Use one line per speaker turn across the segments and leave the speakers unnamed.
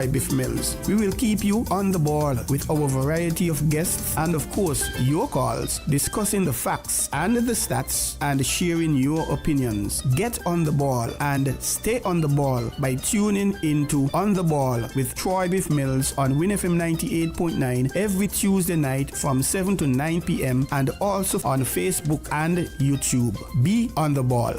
Bif Mills. We will keep you on the ball with our variety of guests and of course your calls, discussing the facts and the stats and sharing your opinions. Get on the ball and stay on the ball by tuning into On the Ball with Troy Bif Mills on WINN FM 98.9 every Tuesday night from 7 to 9 p.m. and also on Facebook and YouTube. Be on the ball.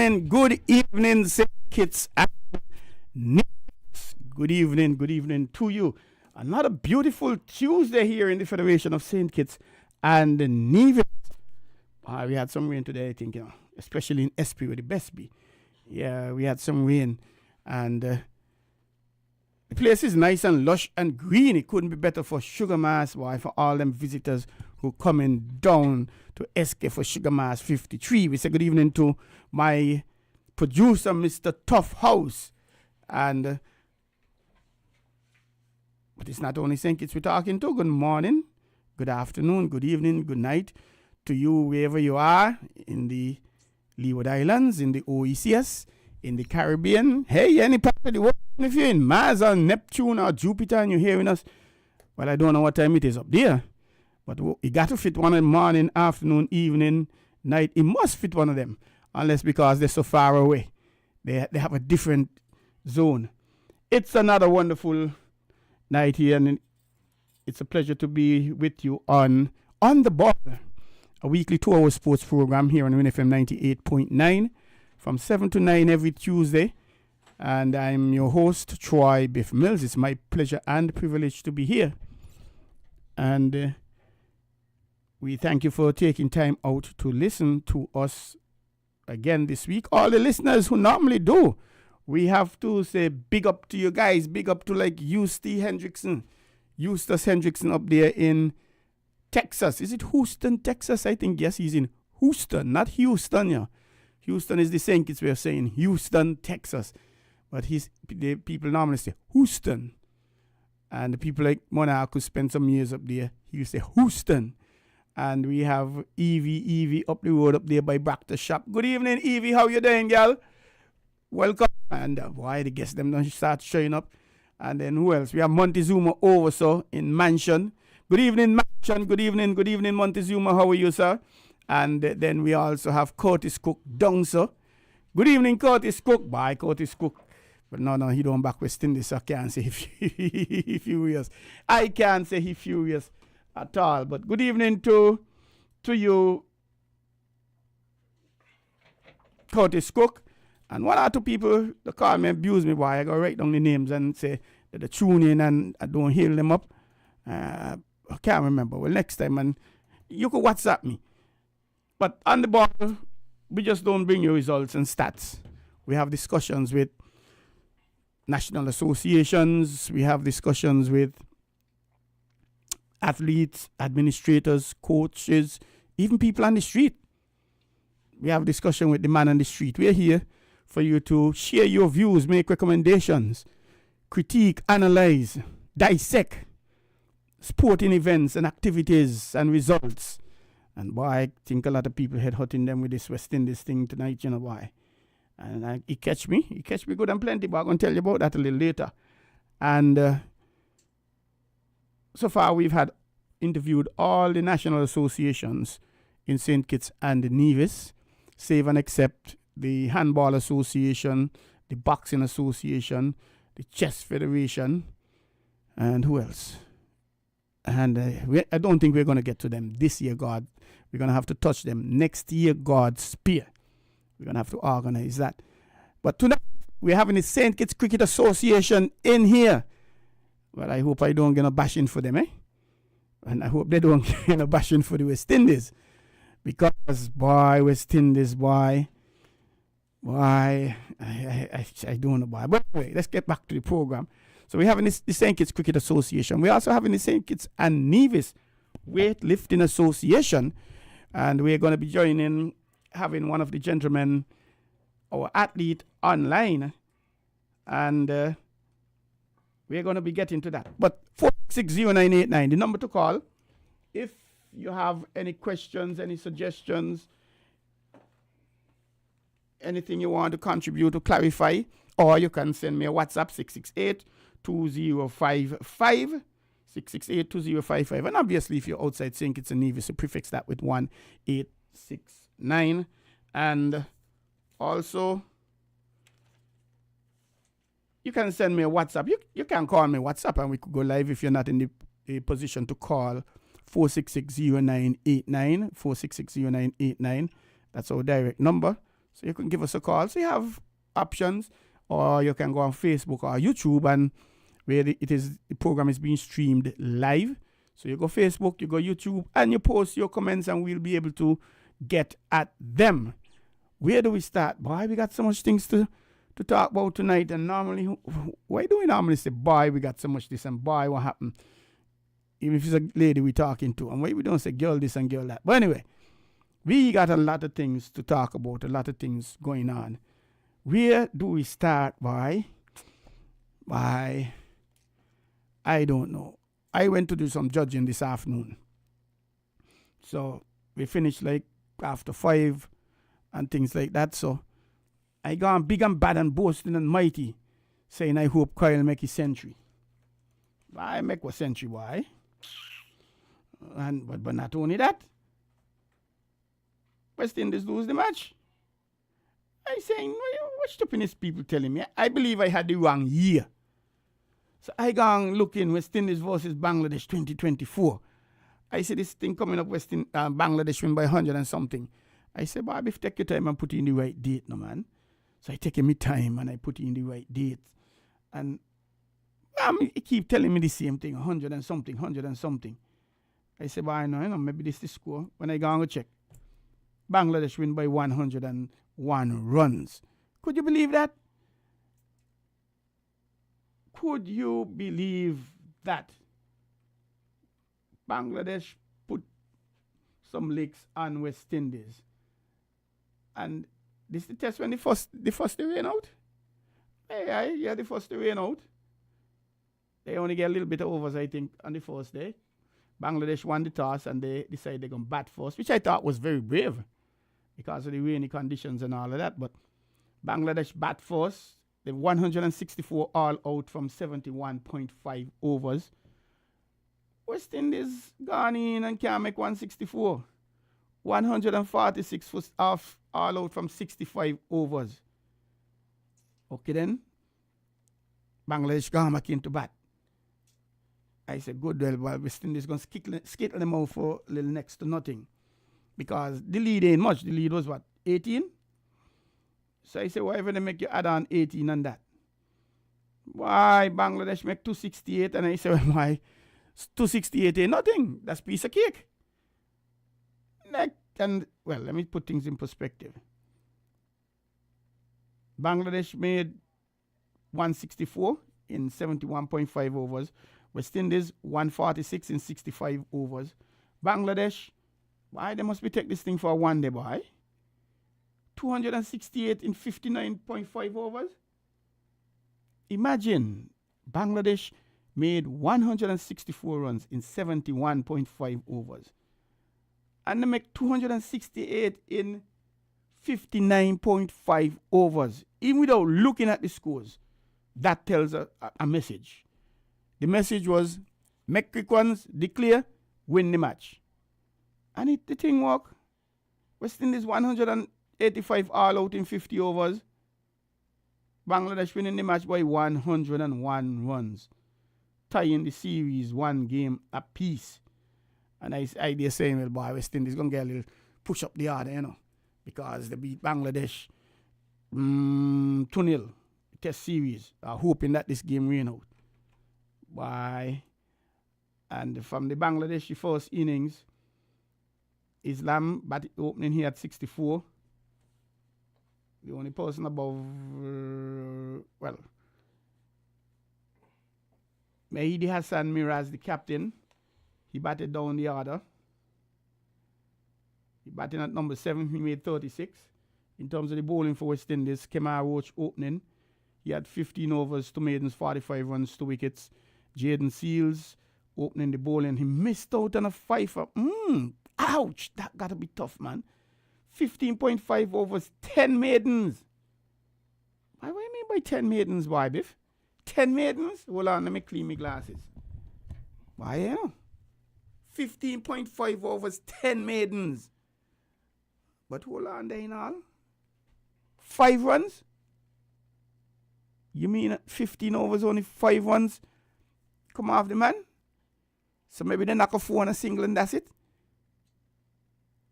Good evening, St. Kitts and Nevis. Good evening to you. Another beautiful Tuesday here in the Federation of St. Kitts and Nevis. We had some rain today, I think, especially in SP with the best be. Yeah, we had some rain, and the place is nice and lush and green. It couldn't be better for Sugar Mass, for all them visitors who coming down to SK for Sugar Mass 53. We say good evening to my producer, Mr. Tough House. And but it's not only St. Kitts we're talking to. Good morning, good afternoon, good evening, good night to you wherever you are in the Leeward Islands, in the OECS, in the Caribbean. Hey, any part of the world, if you're in Mars or Neptune or Jupiter and you're hearing us, well, I don't know what time it is up there, but you got to fit one in morning, afternoon, evening, night. It must fit one of them, unless because they're so far away. They have a different zone. It's another wonderful night here, and it's a pleasure to be with you on the Ball, a weekly 2-hour sports program here on WINN FM 98.9 from 7 to 9 every Tuesday. And I'm your host, Troy Bif Mills. It's my pleasure and privilege to be here. And we thank you for taking time out to listen to us again this week. All the listeners who normally do, we have to say big up to you guys. Big up to like Eustace Hendrickson up there in Texas. Is it Houston, Texas? I think, yes, he's in Houston, not Houston. Yeah. Houston is the St. Kitts way of saying Houston, Texas. But the people normally say Houston. And the people like Monarch who spent some years up there, he used to say Houston. And we have Evie up the road up there by Bractor Shop. Good evening, Evie. How you doing, girl? Welcome. And why the guests them don't start showing up. And then who else? We have Montezuma over so in Mansion. Good evening, Mansion. Good evening, Montezuma. How are you, sir? And then we also have Curtis Cook down, sir. Good evening, Curtis Cook. Bye, Curtis Cook. But no, he don't back West Indies, so I can't say he furious. I can't say he furious at all. But good evening to you, Curtis Cook. And one or two people that call me, abuse me, why I gotta write down the names and say that they tune in and I don't heal them up. I can't remember. Well, next time, and you could WhatsApp me. But on the ball, we just don't bring you results and stats. We have discussions with national associations. We have discussions with athletes, administrators, coaches, even people on the street. We have discussion with the man on the street. We're here for you to share your views, make recommendations, critique, analyze, dissect sporting events and activities and results. And boy, I think a lot of people head hurting them with this West Indies thing tonight, you know why. And he catch me good and plenty, but I'm going to tell you about that a little later. And so far we've interviewed all the national associations in St. Kitts and Nevis, save and except the Handball Association, the Boxing Association, the Chess Federation, and who else? And I don't think we're going to get to them this year, God. We're going to have to touch them next year, God's spear. We're going to have to organize that. But tonight, we're having the St. Kitts Cricket Association in here. Well, I hope I don't get a bashing for them, eh? And I hope they don't get a bashing for the West Indies. Because, boy, West Indies, boy, I don't know, boy. But anyway, let's get back to the program. So we're having the St. Kitts Cricket Association. We're also having the St. Kitts and Nevis Weightlifting Association. And we're going to be having one of the gentlemen, our athlete, online. And we're going to be getting to that. But 460-989, the number to call. If you have any questions, any suggestions, anything you want to contribute to clarify, or you can send me a WhatsApp, 668-2055, 668-2055. And obviously, if you're outside St. Kitts and Nevis, you prefix that with 1869. And also, you can send me a WhatsApp. You can call me WhatsApp and we could go live if you're not in the position to call 466-0989, 466-0989. That's our direct number. So you can give us a call. So you have options, or you can go on Facebook or YouTube, and where the program is being streamed live. So you go Facebook, you go YouTube, and you post your comments, and we'll be able to get at them. Where do we start? Boy, we got so much things to talk about tonight. And normally, why do we normally say, boy, we got so much this, and boy, what happened? Even if it's a lady we're talking to, and why we don't say girl this and girl that. But anyway, we got a lot of things to talk about, a lot of things going on. Where do we start, boy? I don't know. I went to do some judging this afternoon. So we finished like after 5 and things like that. So I gone big and bad and boasting and mighty, saying I hope Kyle make his century. I make a century, boy. But not only that, West Indies lose the match. I saying, what stupidness people telling me? I believe I had the wrong year. So I gone looking West Indies versus Bangladesh 2024. I see this thing coming up, Bangladesh win by 100 and something. I said, Bob, if take your time and put in the right date, no man. So I take my time and I put in the right date. And he keep telling me the same thing, 100 and something, 100 and something. I said, well, I know, maybe this is the score. When I go and check, Bangladesh win by 101 runs. Could you believe that? Could you believe that? Bangladesh put some licks on West Indies. And this is the test when the first they rain out. Yeah, the first they rain out. They only get a little bit of overs, I think, on the first day. Bangladesh won the toss and they decided they're going to bat first, which I thought was very brave because of the rainy conditions and all of that. But Bangladesh bat first. They 164 all out from 71.5 overs. West Indies gone in and can't make 164. 146 was off all out from 65 overs. Okay then. Bangladesh gone back into bat. I said, good, well, West Indies going to skittle them out for a little next to nothing. Because the lead ain't much. The lead was what, 18? So I said, whatever they make you add on 18 and that. Why Bangladesh make 268? And I said, well, why 268 ain't nothing. That's a piece of cake. And, well, let me put things in perspective. Bangladesh made 164 in 71.5 overs. West Indies 146 in 65 overs. Bangladesh, why they must be take this thing for a one day, boy. 268 in 59.5 overs. Imagine Bangladesh made 164 runs in 71.5 overs. And they make 268 in 59.5 overs. Even without looking at the scores, that tells a message. The message was, make quick ones, declare, win the match. And the thing worked. West Indies 185 all out in 50 overs. Bangladesh winning the match by 101 runs. Tying the series 1 game apiece. And I dare saying, well, boy, West Indies going to get a little push up the order, because they beat Bangladesh 2-0 test series. Hoping that this game rain out. Why? And from the Bangladeshi first innings, Islam batted opening here at 64. The only person above, Mehdi Hassan Miraz, the captain, he batted down the order. He batted at number 7, he made 36. In terms of the bowling for West Indies, Kemar Roach opening. He had 15 overs, 2 maidens, 45 runs, 2 wickets. Jaden Seals opening the bowling. He missed out on a fifer. Ouch! That got to be tough, man. 15.5 overs, 10 maidens. What do you mean by 10 maidens, boy, Biff? 10 maidens? Hold on, let me clean my glasses. Why, 15.5 overs, 10 maidens. But hold on there in all. 5 runs? You mean 15 overs, only 5 runs come off the man? So maybe they knock a 4 on a single and that's it?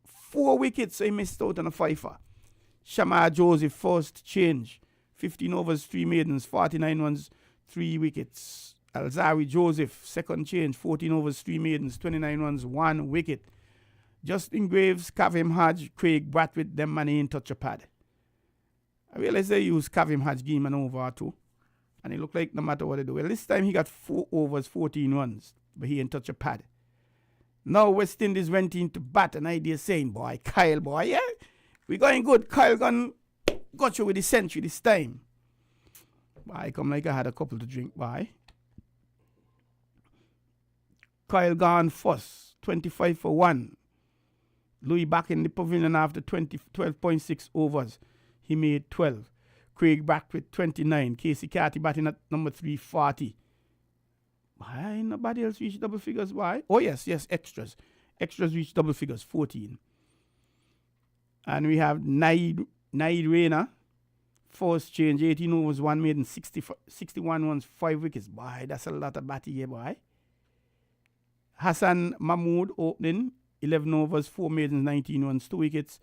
4 wickets, so he missed out on a fifer. Shamar Joseph, first change. 15 overs, 3 maidens, 49 runs, 3 wickets. Alzari Joseph, second change. 14 overs, 3 maidens, 29 runs, 1 wicket. Justin Graves, Kavim Hodge, Craig Bradwick, them man ain't touch a pad. I realize they use Kavim Hodge game and over too. And it looked like no matter what they do. Well, this time he got 4 overs, 14 runs, but he ain't touch a pad. Now West Indies went into bat, and I dare saying, boy, Kyle, boy, yeah? We going good. Kyle got you with the century this time. Boy, come like I had a couple to drink, boy. Kyle gone first, 25 for 1. Louis back in the pavilion after 12.6 overs. He made 12. Craig back with 29. Casey Carty batting at number 3, 40. Why nobody else reached double figures? Why? Oh, yes, extras. Extras reached double figures, 14. And we have Naid Reina, first change, 18 overs, 1 maiden, 61 runs, 5 wickets. Boy, that's a lot of batting here, boy. Hassan Mahmood opening, 11 overs, 4 maidens, 19 runs, 2 wickets.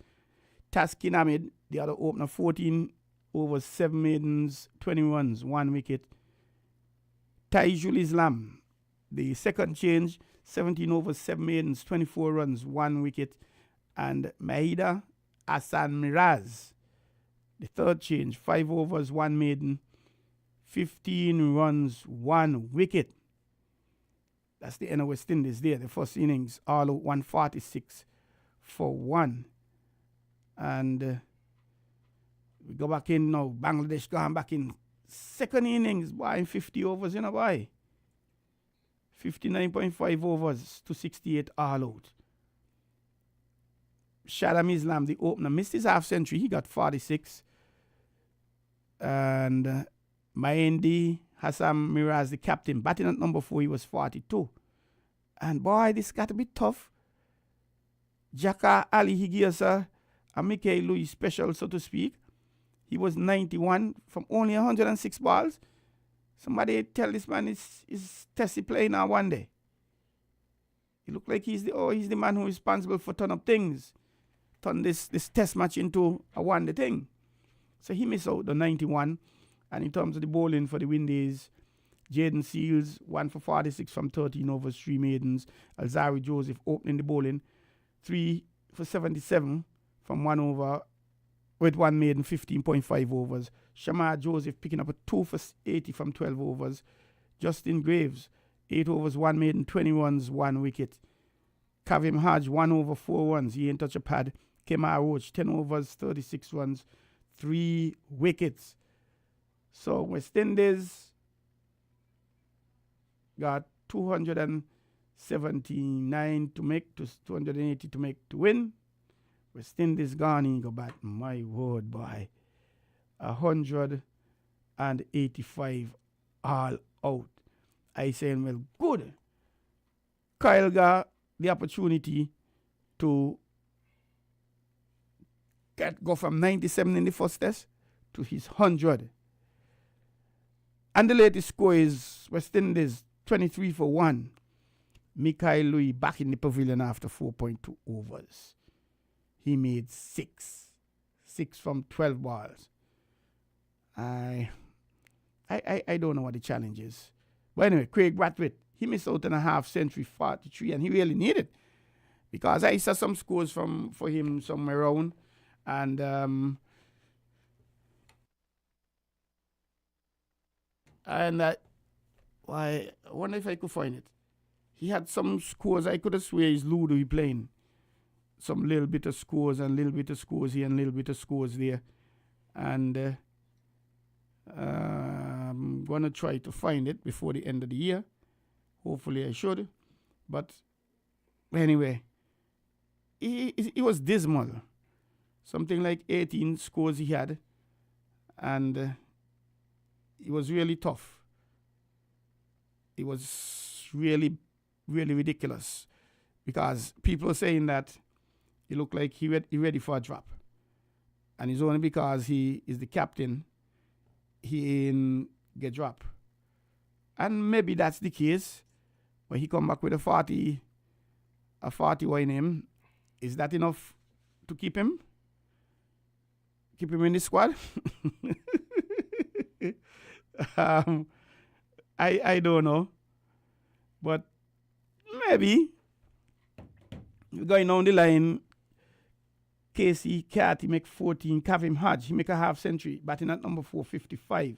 Taskin Ahmed, the other opener, 14 overs, 7 maidens, 20 runs, 1 wicket. Taijul Islam, the second change, 17 overs, 7 maidens, 24 runs, 1 wicket. And Mahida Hassan Miraz, the third change, 5 overs, 1 maiden, 15 runs, 1 wicket. That's the end of West Indies there. The first innings, all out 146 for 1. And we go back in now. Bangladesh gone back in second innings, boy, in 50 overs, boy. 59.5 overs to 68 all out. Shadam Islam, the opener, missed his half century. He got 46. And Maendi Hassan Miraz, the captain, batting at number 4, he was 42. And boy, this got to be tough. Jaka Ali Higiasa and Mickey Louis special, so to speak. He was 91 from only 106 balls. Somebody tell this man is Tessie playing now one day. He look like he's the man who is responsible for turn up things. Turn this test match into a one day thing. So he missed out the 91. And in terms of the bowling for the Windies, Jaden Seals, 1 for 46 from 13 overs, 3 maidens. Alzari Joseph opening the bowling, 3 for 77 from 1 over with 1 maiden, 15.5 overs. Shamar Joseph picking up a 2 for 80 from 12 overs. Justin Graves, 8 overs, 1 maiden, 20 runs, 1 wicket. Kavim Hodge, 1 over, 4 runs. He ain't touch a pad. Kemar Roach, 10 overs, 36 runs, 3 wickets. So West Indies got 279 to make, to 280 to make to win. West Indies gone in go back. My word, boy. 185 all out. I saying, well, good. Kyle got the opportunity to go from 97 in the first test to his 100. And the latest score is West Indies 23 for 1. Mikhail Louis back in the pavilion after 4.2 overs. He made 6 from 12 balls. I don't know what the challenge is. But anyway, Craig Brathwaite, he missed out on a half century, 43, and he really needed it. Because I saw some scores for him somewhere around. And I wonder if I could find it. He had some scores. I could have swear he's Ludo he playing. Some little bit of scores and little bit of scores here and little bit of scores there. And I'm going to try to find it before the end of the year. Hopefully I should. But anyway, he was dismal. Something like 18 scores he had. And it was really tough. It was really, really ridiculous. Because people are saying that he looked like he ready for a drop. And it's only because he is the captain, he ain't get dropped. And maybe that's the case. When he come back with a 40 in him, is that enough to keep him? Keep him in the squad? I don't know. But maybe going down the line, Casey Carty make 14, Kavim Hodge, he make a half century, batting at number 455.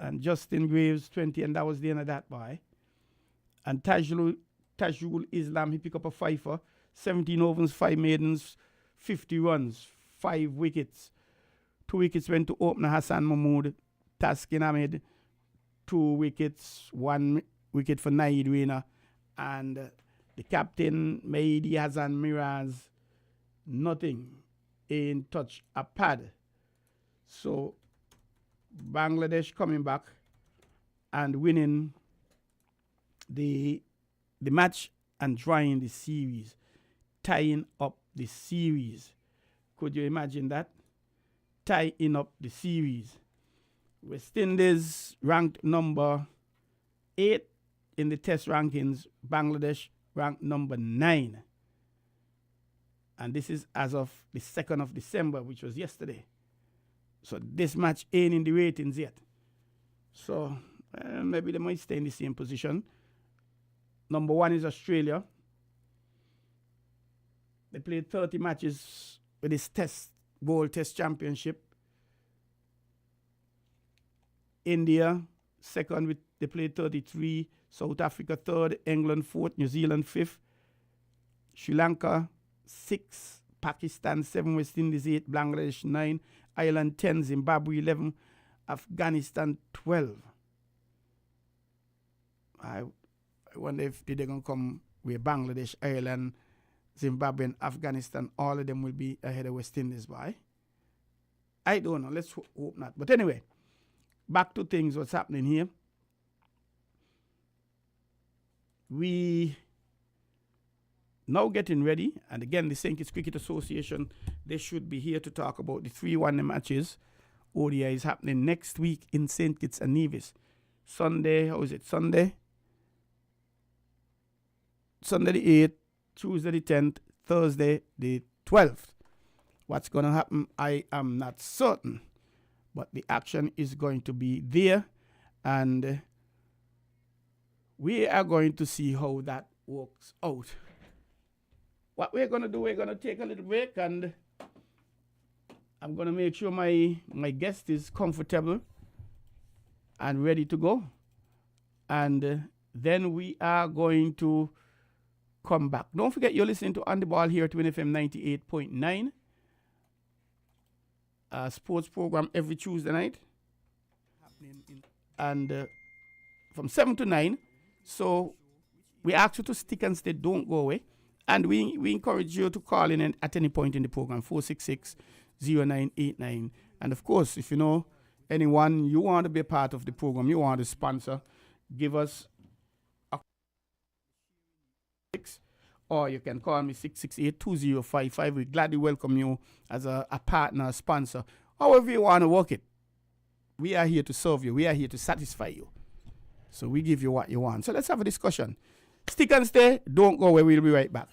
And Justin Graves 20, and that was the end of that boy. And Tajul Islam, he pick up a 5 17 overs, 5 maidens, 50 runs, 5 wickets. 2 wickets went to opener Hassan Mahmood, Taskin Ahmed, 2 wickets, 1 wicket for Naid Reina, and the captain Mahdi Hassan Miraz, nothing, ain't touch a pad. So Bangladesh coming back and winning the match and drawing the series, tying up the series. Could you imagine that? Tying up the series. West Indies ranked number 8 in the test rankings. Bangladesh ranked number 9. And this is as of the 2nd of December, which was yesterday. So this match ain't in the ratings yet. So maybe they might stay in the same position. Number 1 is Australia. They played 30 matches with this World Test Championship. India, second, they played 33. South Africa, 3rd. England, 4th. New Zealand, 5th. Sri Lanka, 6. Pakistan, 7. West Indies, 8. Bangladesh, 9. Ireland, 10. Zimbabwe, 11. Afghanistan, 12. I wonder if they're going to come with Bangladesh, Ireland, Zimbabwe, and Afghanistan. All of them will be ahead of West Indies, by. I don't know. Let's hope not. But anyway, back to things, what's happening here. We now getting ready, and again, the St. Kitts Cricket Association, they should be here to talk about the 3-1 matches. ODI is happening next week in St. Kitts and Nevis. Sunday, how is it? Sunday the 8th, Tuesday the 10th, Thursday the 12th. What's going to happen, I am not certain. But the action is going to be there, and we are going to see how that works out. What we're going to do, we're going to take a little break, and I'm going to make sure my guest is comfortable and ready to go. And then we are going to come back. Don't forget, you're listening to On The Ball here at WINN FM 98.9. Sports program every Tuesday night. And from 7 to 9. So we ask you to stick and stay, don't go away. And we encourage you to call in at any point in the program, 466-0989. And of course, if you know anyone you want to be a part of the program, you want to sponsor, give us a 6, or you can call me 668-2055. We gladly welcome you as a partner, a sponsor. However you want to work it. We are here to serve you. We are here to satisfy you. So we give you what you want. So let's have a discussion. Stick and stay. Don't go away. We'll be right back.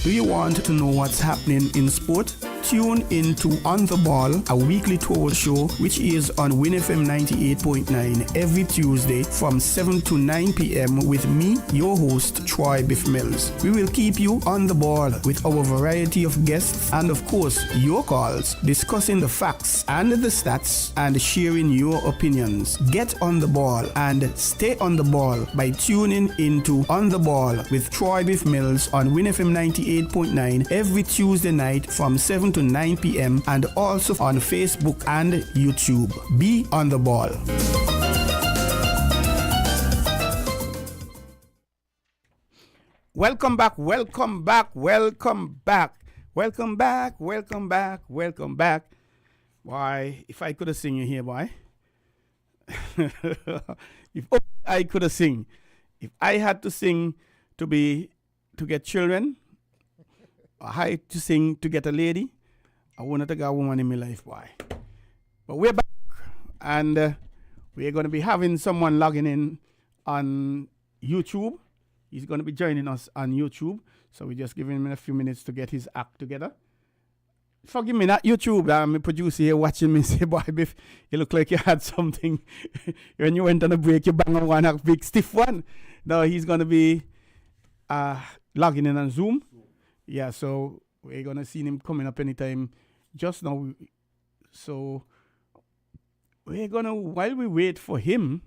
Do you want to know what's happening in sport? Tune into On the Ball, a weekly talk show which is on WINN FM 98.9 every Tuesday from 7 to 9 p.m. with me, your host, Troy Bif Mills. We will keep you on the ball with our variety of guests and, of course, your calls, discussing the facts and the stats and sharing your opinions. Get on the ball and stay on the ball by tuning into On the Ball with Troy Bif Mills on WINN FM 98.9 every Tuesday night from 7 to 9 p.m. and also on Facebook and YouTube. Be on the ball. Welcome back. Boy, if I could have sing you here, boy. If I could have sing. If I had to sing to get children, I had to sing to get a lady, I wouldn't have got a woman in my life, boy. But we're back, and we're going to be having someone logging in on YouTube. He's going to be joining us on YouTube, so we're just giving him a few minutes to get his act together. Forgive me, not YouTube. My producer here watching me say, boy, Biff, you look like you had something. When you went on a break, you bang on one a big stiff one. No, he's going to be logging in on Zoom. Yeah, so we're going to see him coming up anytime just now. So we're going to, while we wait for him,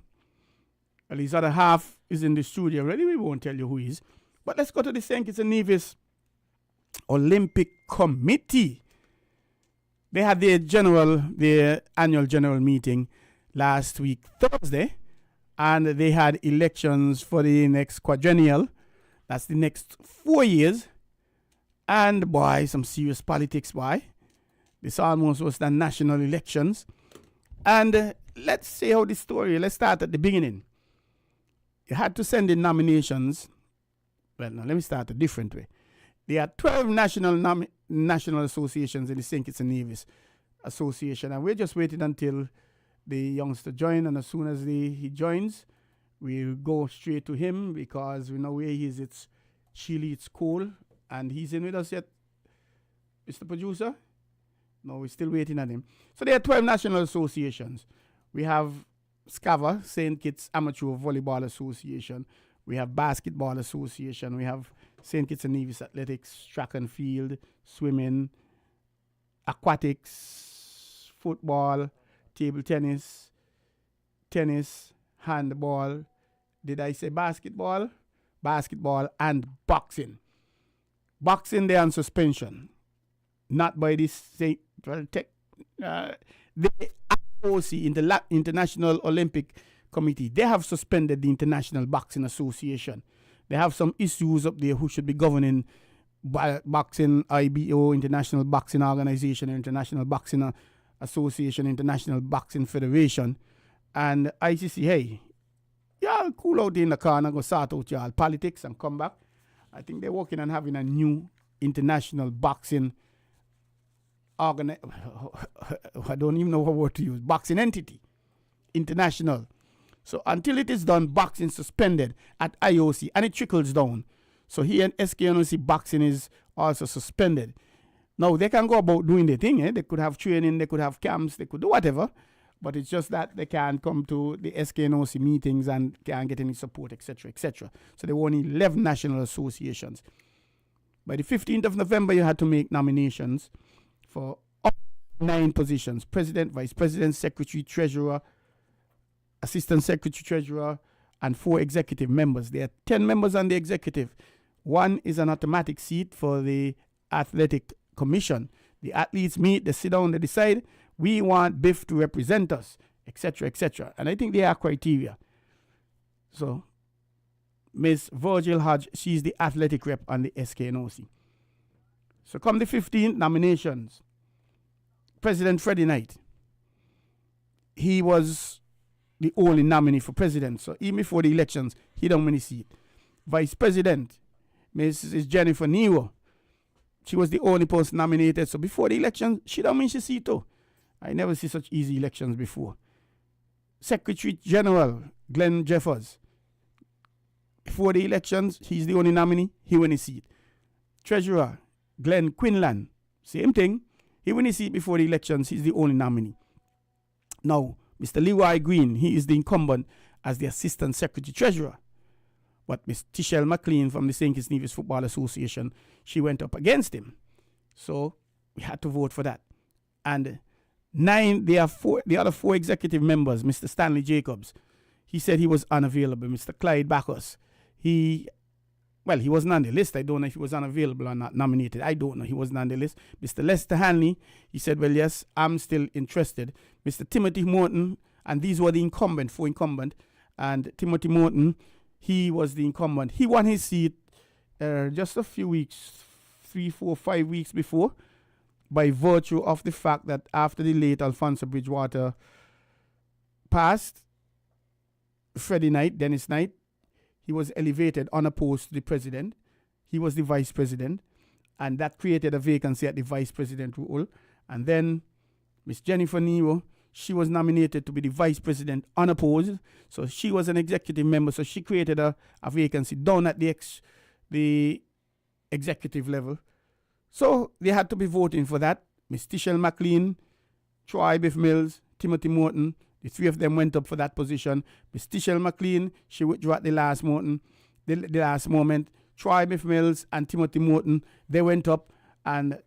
well, his other half is in the studio already. We won't tell you who he is. But let's go to the St. Kitts and Nevis Olympic Committee. They had their annual general meeting last week, Thursday, and they had elections for the next quadrennial. That's the next 4 years. And, boy, some serious politics, boy. This almost was the national elections. And let's see how the story, let's start at the beginning. You had to send in nominations. Well, now, let me start a different way. There are 12 national associations in the St. Kitts and Nevis Association, and we're just waiting until the youngster join, and as soon as he joins, we'll go straight to him because we know where he is. It's chilly, it's cold, and he's in with us yet, Mr. Producer? No, we're still waiting on him. So there are 12 national associations. We have SCAVA, St. Kitts Amateur Volleyball Association. We have Basketball Association. We have St. Kitts and Nevis Athletics, Track and Field, Swimming, Aquatics, Football, Table Tennis, Handball. Did I say basketball? Basketball and boxing. Boxing, they're on suspension. Not by this the IOC, in the International Olympic Committee, they have suspended the International Boxing Association. They have some issues up there who should be governing boxing, IBO, International Boxing Organization, International Boxing Association, International Boxing Federation, and ICC. Hey, y'all cool out in the car and go sort out y'all politics and come back. I think they're working on having a new international boxing I don't even know what word to use. Boxing entity. International. So until it is done, boxing suspended at IOC, and it trickles down. So here in SKNOC, boxing is also suspended. Now, they can go about doing their thing. They could have training, they could have camps, they could do whatever. But it's just that they can't come to the SKNOC meetings and can't get any support, etc., etc. So there were only 11 national associations. By the 15th of November, you had to make nominations for 9 positions: president, vice president, secretary, treasurer, assistant secretary, treasurer, and 4 executive members. There are 10 members on the executive. 1 is an automatic seat for the athletic commission. The athletes meet, they sit down, they decide, we want Biff to represent us, etc., etc. And I think there are criteria. So, Ms. Virgil Hodge, she's the athletic rep on the SKNOC. So come the 15th, nominations. President Freddie Knight. He was the only nominee for president. So even before the elections, he don't win a seat. Vice President, Mrs. Jennifer Nero. She was the only person nominated. So before the election, she don't win a seat too. I never see such easy elections before. Secretary General, Glenn Jeffers. Before the elections, he's the only nominee. He won a seat. Treasurer, Glenn Quinlan. Same thing. He won his seat before the elections. He's the only nominee. Now, Mr. Leroy Green, he is the incumbent as the Assistant Secretary Treasurer. But Ms. Tichelle McLean from the St. Kitts Nevis Football Association, she went up against him. So we had to vote for that. And the other four executive members, Mr. Stanley Jacobs, he said he was unavailable. Mr. Clyde Bacchus, he wasn't on the list. I don't know if he was unavailable or not nominated. I don't know. He wasn't on the list. Mr. Lester Hanley, he said, well, yes, I'm still interested. Mr. Timothy Morton, and these were the four incumbent, and Timothy Morton, he was the incumbent. He won his seat just a few weeks, 3, 4, 5 weeks before, by virtue of the fact that after the late Alfonso Bridgewater passed, Dennis Knight, he was elevated unopposed to the president. He was the vice president, and that created a vacancy at the vice president role. And then Miss Jennifer Nero, she was nominated to be the vice president unopposed. So she was an executive member, so she created a vacancy down at the executive level. So they had to be voting for that. Miss Tichelle McLean, Troy Bif Mills, Timothy Morton, the three of them went up for that position. Miss Tichelle McLean, she withdrew at the last moment. Troy Bif Mills and Timothy Morton, they went up, and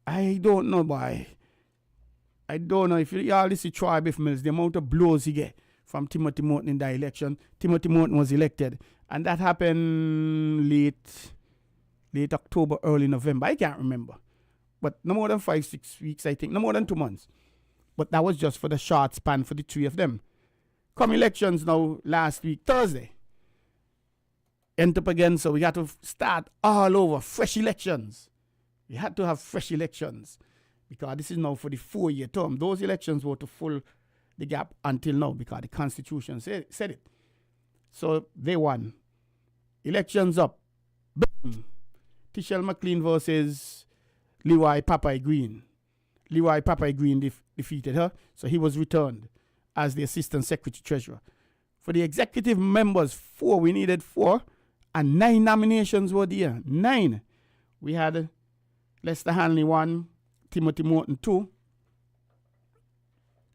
I don't know why. I don't know if you all listen to Troy Bif Mills, the amount of blows he get from Timothy Morton in the election. Timothy Morton was elected, and that happened late October, early November. I can't remember. But no more than 5-6 weeks, I think. No more than 2 months. But that was just for the short span for the three of them. Come elections now last week, Thursday. End up again, so we got to start all over. Fresh elections. We had to have fresh elections. Because this is now for the 4-year term. Those elections were to fill the gap until now because the Constitution said it. So they won. Elections up. Boom. Tichelle McLean versus Leroy Papai Green. Leroy Papai Green defeated her, so he was returned as the Assistant Secretary Treasurer. For the executive members, 4, we needed 4, and 9 nominations were there. 9. We had Lester Hanley 1, Timothy Morton 2,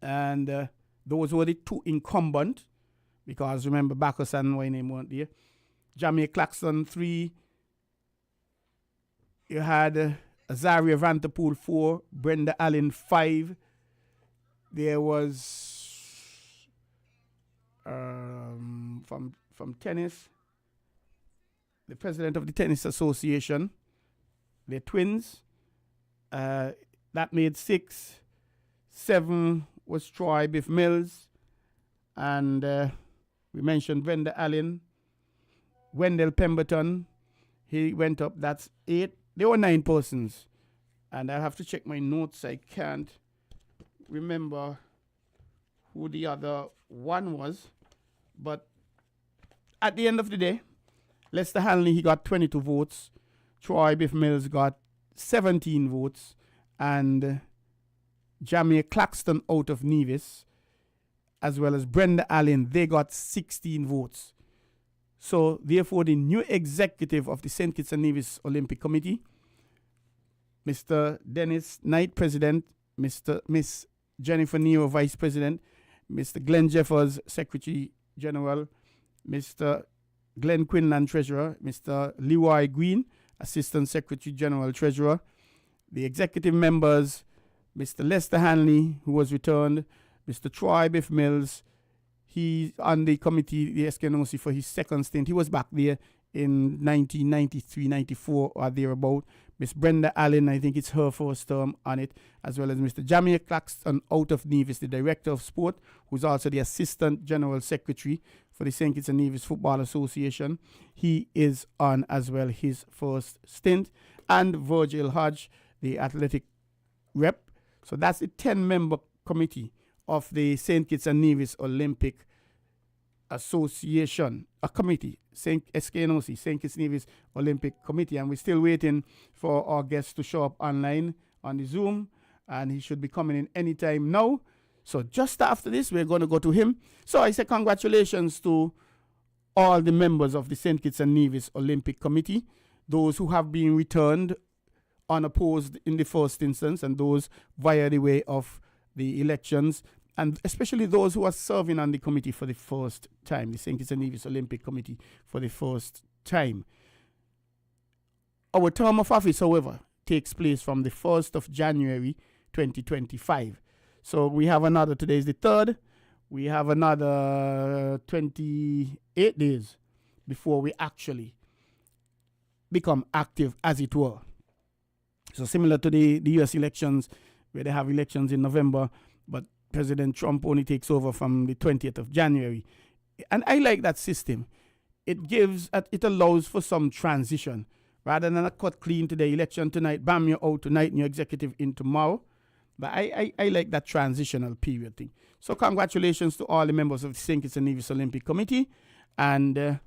and those were the 2 incumbent, because remember Bacchus and Wayne weren't there. Jamie Claxton 3. You had Azaria Vanterpool 4, Brenda Allen 5. There was from tennis, the president of the Tennis Association, the twins. That made 6. 7 was Troy Bif Mills, and we mentioned Brenda Allen, Wendell Pemberton. He went up. That's 8. There were 9 persons, and I have to check my notes. I can't remember who the other one was, but at the end of the day, Lester Hanley, he got 22 votes. Troy Bif Mills got 17 votes, and Jamie Claxton out of Nevis, as well as Brenda Allen, they got 16 votes. So, therefore, the new executive of the St. Kitts and Nevis Olympic Committee, Mr. Dennis Knight, President, Miss Jennifer Nero, Vice President, Mr. Glenn Jeffers, Secretary General, Mr. Glenn Quinlan, Treasurer, Mr. Leroy Green, Assistant Secretary General, Treasurer, the executive members, Mr. Lester Hanley, who was returned, Mr. Troy Bif Mills. He's on the committee, the SKNOC, for his second stint. He was back there in 1993, 94 or thereabout. Miss Brenda Allen, I think it's her first term on it, as well as Mr. Jamie Claxton out of Nevis, the Director of Sport, who's also the Assistant General Secretary for the St. Kitts and Nevis Football Association. He is on as well his first stint. And Virgil Hodge, the athletic rep. So that's the 10-member committee of the St. Kitts and Nevis Olympic Association, a committee, SKNOC, St. Kitts Nevis Olympic Committee, and we're still waiting for our guest to show up online on the Zoom, and he should be coming in anytime now. So just after this, we're going to go to him. So I say congratulations to all the members of the St. Kitts and Nevis Olympic Committee, those who have been returned unopposed in the first instance, and those via the way of the elections, and especially those who are serving on the committee for the first time, the St. Kitts and Nevis Olympic Committee for the first time. Our term of office, however, takes place from the 1st of January 2025. So we have another, today is the 3rd, we have another 28 days before we actually become active, as it were. So similar to the US elections, where they have elections in November, but President Trump only takes over from the 20th of January. And I like that system. It allows for some transition. Rather than a cut clean to the election tonight, bam, you're out tonight and your executive in tomorrow. But I like that transitional period thing. So congratulations to all the members of the St. Kitts and Nevis Olympic Committee. And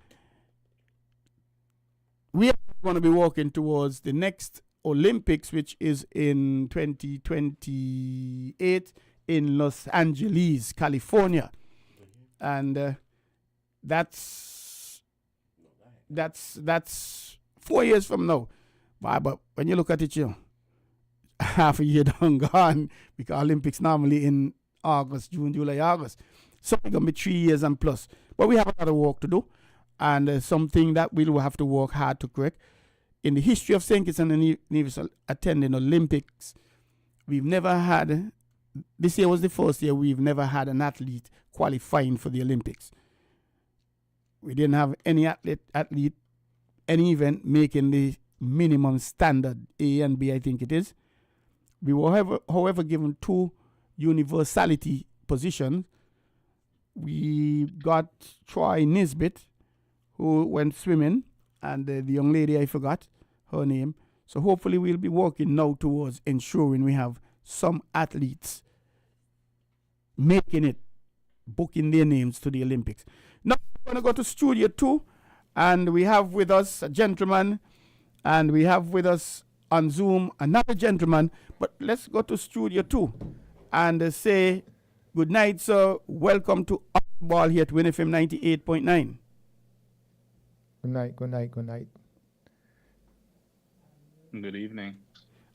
we are going to be working towards the next Olympics, which is in 2028 in Los Angeles, California. And that's 4 years from now. But when you look at it, half a year done gone, because Olympics normally in August, June, July, August. So it's going to be 3 years and plus. But we have a lot of work to do, and something that we will have to work hard to correct. In the history of St. Kitts and Nevis attending Olympics, we've never had, this year was the first year we've never had an athlete qualifying for the Olympics. We didn't have any athlete, any event making the minimum standard, A and B, I think it is. We were, however, given 2 universality positions. We got Troy Nisbet, who went swimming, and the young lady, I forgot her name. So hopefully we'll be working now towards ensuring we have some athletes making it, booking their names to the Olympics. Now we're going to go to Studio 2, and we have with us a gentleman, and we have with us on Zoom another gentleman. But let's go to Studio 2 and say good night, sir. Welcome to Ball here at WINN FM 98.9.
Good night, good night, good night.
Good evening.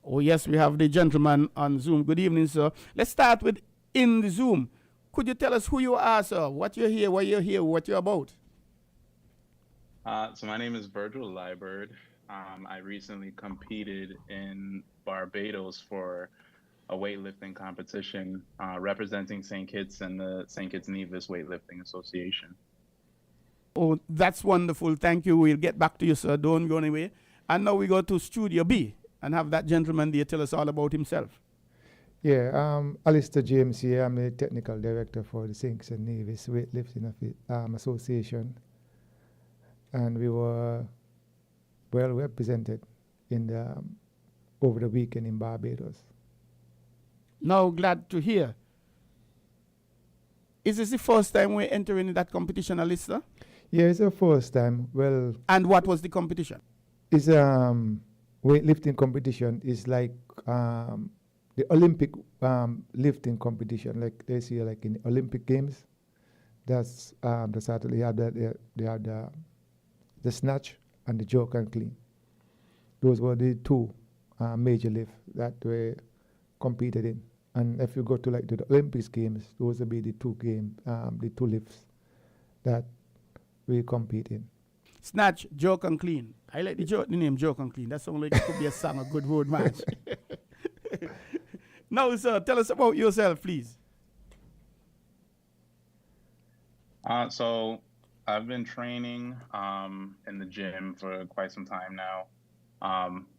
Oh, yes, we have the gentleman on Zoom. Good evening, sir. Let's start with in the Zoom. Could you tell us who you are, sir? What you're here, why you're here, what you're about?
So my name is Virgil Liebert. I recently competed in Barbados for a weightlifting competition representing St. Kitts and the St. Kitts Nevis Weightlifting Association.
Oh, that's wonderful. Thank you. We'll get back to you, sir. Don't go anywhere. And now we go to Studio B and have that gentleman there tell us all about himself.
Yeah, Alistair James here. I'm the technical director for the St. Kitts and Nevis Weightlifting Association. And we were well represented in the over the weekend in Barbados.
Now, glad to hear. Is this the first time we're entering that competition, Alistair?
Yeah, it's the first time. Well,
and what was the competition?
It's weightlifting competition. It's like the Olympic lifting competition, like they see like in the Olympic Games. That's Saturday. They had the snatch and the jerk and clean. Those were the 2 major lifts that we competed in. And if you go to like the Olympics Games, those will be the 2 lifts that we compete in.
Snatch, jerk and clean. I like the name jerk and clean. That sounds like it could be a song, a good road match. Now, sir, tell us about yourself, please.
So I've been training in the gym for quite some time now.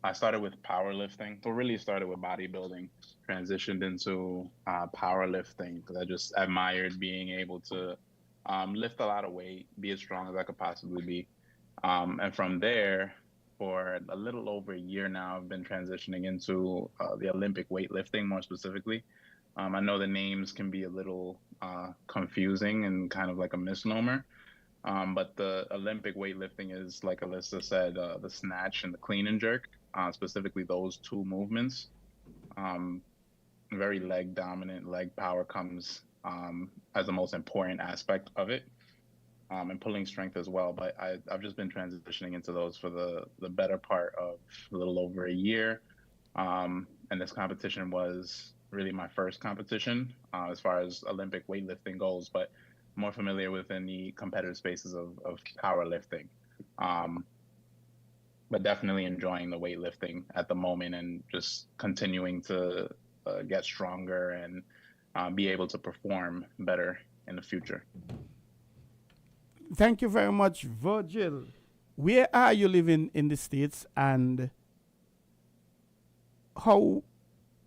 I started with powerlifting, so really started with bodybuilding, transitioned into powerlifting because I just admired being able to lift a lot of weight, be as strong as I could possibly be. And from there, for a little over a year now, I've been transitioning into the Olympic weightlifting more specifically. I know the names can be a little confusing and kind of like a misnomer. But the Olympic weightlifting is, like Alyssa said, the snatch and the clean and jerk, specifically those 2 movements. Very leg dominant, leg power comes as the most important aspect of it, and pulling strength as well. But I've just been transitioning into those for the better part of a little over a year. And this competition was really my first competition as far as Olympic weightlifting goes, but more familiar within the competitive spaces of powerlifting. Um, but definitely enjoying the weightlifting at the moment and just continuing to get stronger and be able to perform better in the future.
Thank you very much, Virgil. Where are you living in the States, and how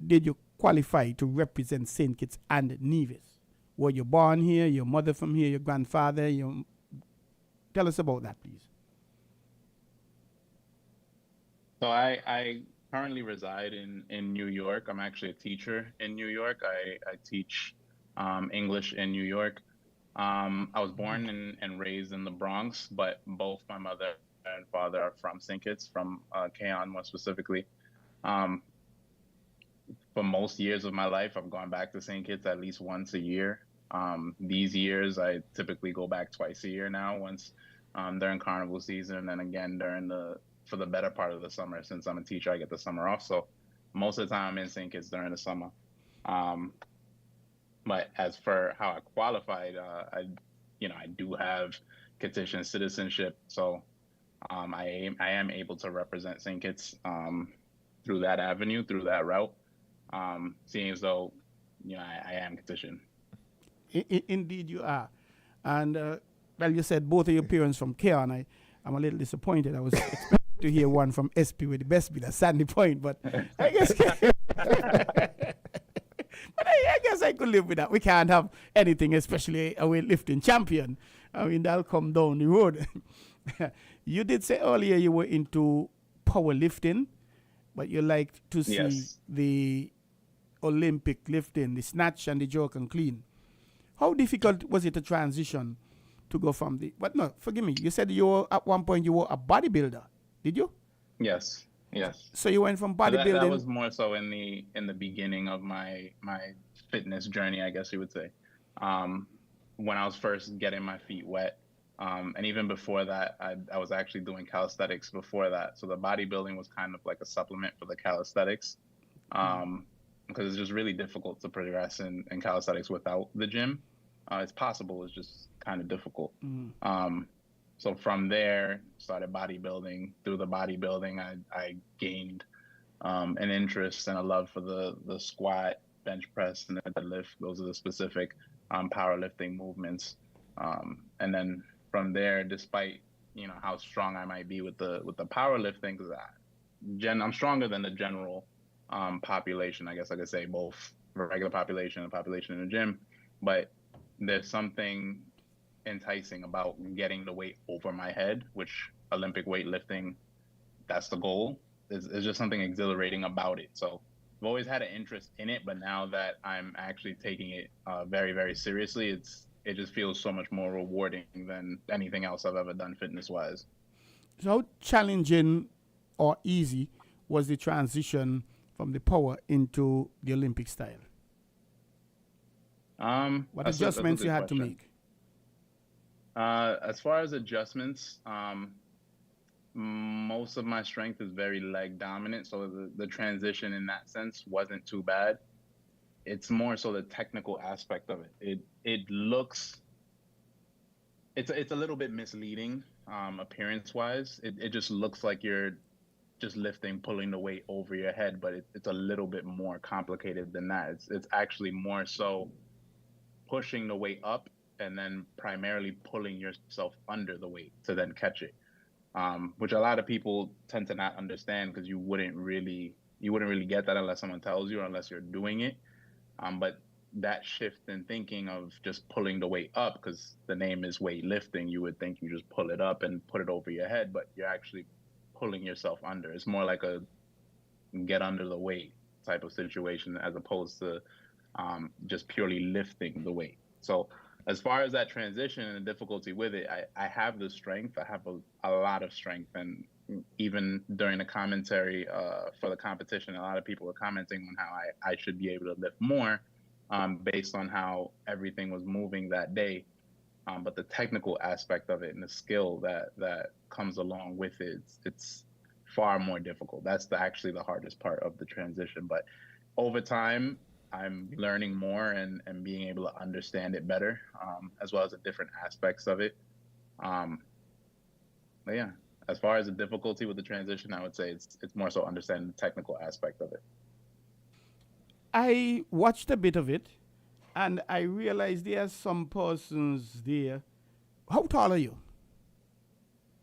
did you qualify to represent St. Kitts and Nevis? Were you born here, your mother from here, your grandfather? Tell us about that, please.
So I currently reside in New York. I'm actually a teacher in New York. I teach English in New York. I was born and raised in the Bronx, but both my mother and father are from St. Kitts, from Keon more specifically. Um, for most years of my life, I've gone back to St. Kitts at least once a year. These years, I typically go back twice a year now, once during carnival season, and again for the better part of the summer. Since I'm a teacher, I get the summer off. So most of the time I'm in St. Kitts during the summer. Um, but as for how I qualified, I do have Kittitian citizenship. So I am able to represent St. Kitts through that avenue, through that route, seeing as though, I am Kittitian.
Indeed, you are. And, well, you said both of your parents from Keon. I'm a little disappointed. I was expecting to hear one from SP with the best bit at Sandy Point, but I guess. But I guess I could live with that. We can't have anything, especially a weightlifting champion. I mean, that'll come down the road. You did say earlier you were into powerlifting, but you liked to see
Yes.
the Olympic lifting, the snatch and the jerk and clean. How difficult was it to transition to go from the? But no, forgive me. You said at one point you were a bodybuilder. Did you?
Yes. Yes.
So you went from
That
bodybuilding.
was more so in the beginning of my fitness journey, I guess you would say. Um, when I was first getting my feet wet, and even before that, I was actually doing calisthenics before that. So the bodybuilding was kind of like a supplement for the calisthenics, because it's just really difficult to progress in calisthenics without the gym. It's possible, it's just kind of difficult. Um, so from there, started bodybuilding. Through the bodybuilding, I gained an interest and a love for the squat, bench press, and the deadlift. Those are the specific powerlifting movements. And then from there, despite how strong I might be with the powerlifting, because I'm stronger than the general population. I guess I could say both the regular population and the population in the gym, but there's something enticing about getting the weight over my head, which Olympic weightlifting, that's the goal. It's just something exhilarating about it. So I've always had an interest in it, but now that I'm actually taking it very, very seriously, it just feels so much more rewarding than anything else I've ever done fitness wise.
So how challenging or easy was the transition from the power into the Olympic style? What
That's a
adjustments you
good
had to
question.
make?
As far as adjustments, most of my strength is very leg dominant, so the transition in that sense wasn't too bad. It's more so the technical aspect of it. It's a little bit misleading, appearance wise. It just looks like you're just pulling the weight over your head, but it's a little bit more complicated than that. It's actually more so pushing the weight up and then primarily pulling yourself under the weight to then catch it, which a lot of people tend to not understand, because you wouldn't really get that unless someone tells you or unless you're doing it. But that shift in thinking of just pulling the weight up, because the name is weightlifting, you would think you just pull it up and put it over your head, but you're actually pulling yourself under. It's more like a get under the weight type of situation, as opposed to just purely lifting the weight. So as far as that transition and the difficulty with it, I have the strength. I have a lot of strength. And even during the commentary for the competition, a lot of people were commenting on how I should be able to lift more based on how everything was moving that day. But the technical aspect of it and the skill that comes along with it, it's far more difficult. That's actually the hardest part of the transition. But over time, I'm learning more and being able to understand it better, as well as the different aspects of it. But yeah, as far as the difficulty with the transition, I would say it's more so understanding the technical aspect of it.
I watched a bit of it, and I realized there are some persons there. How tall are you?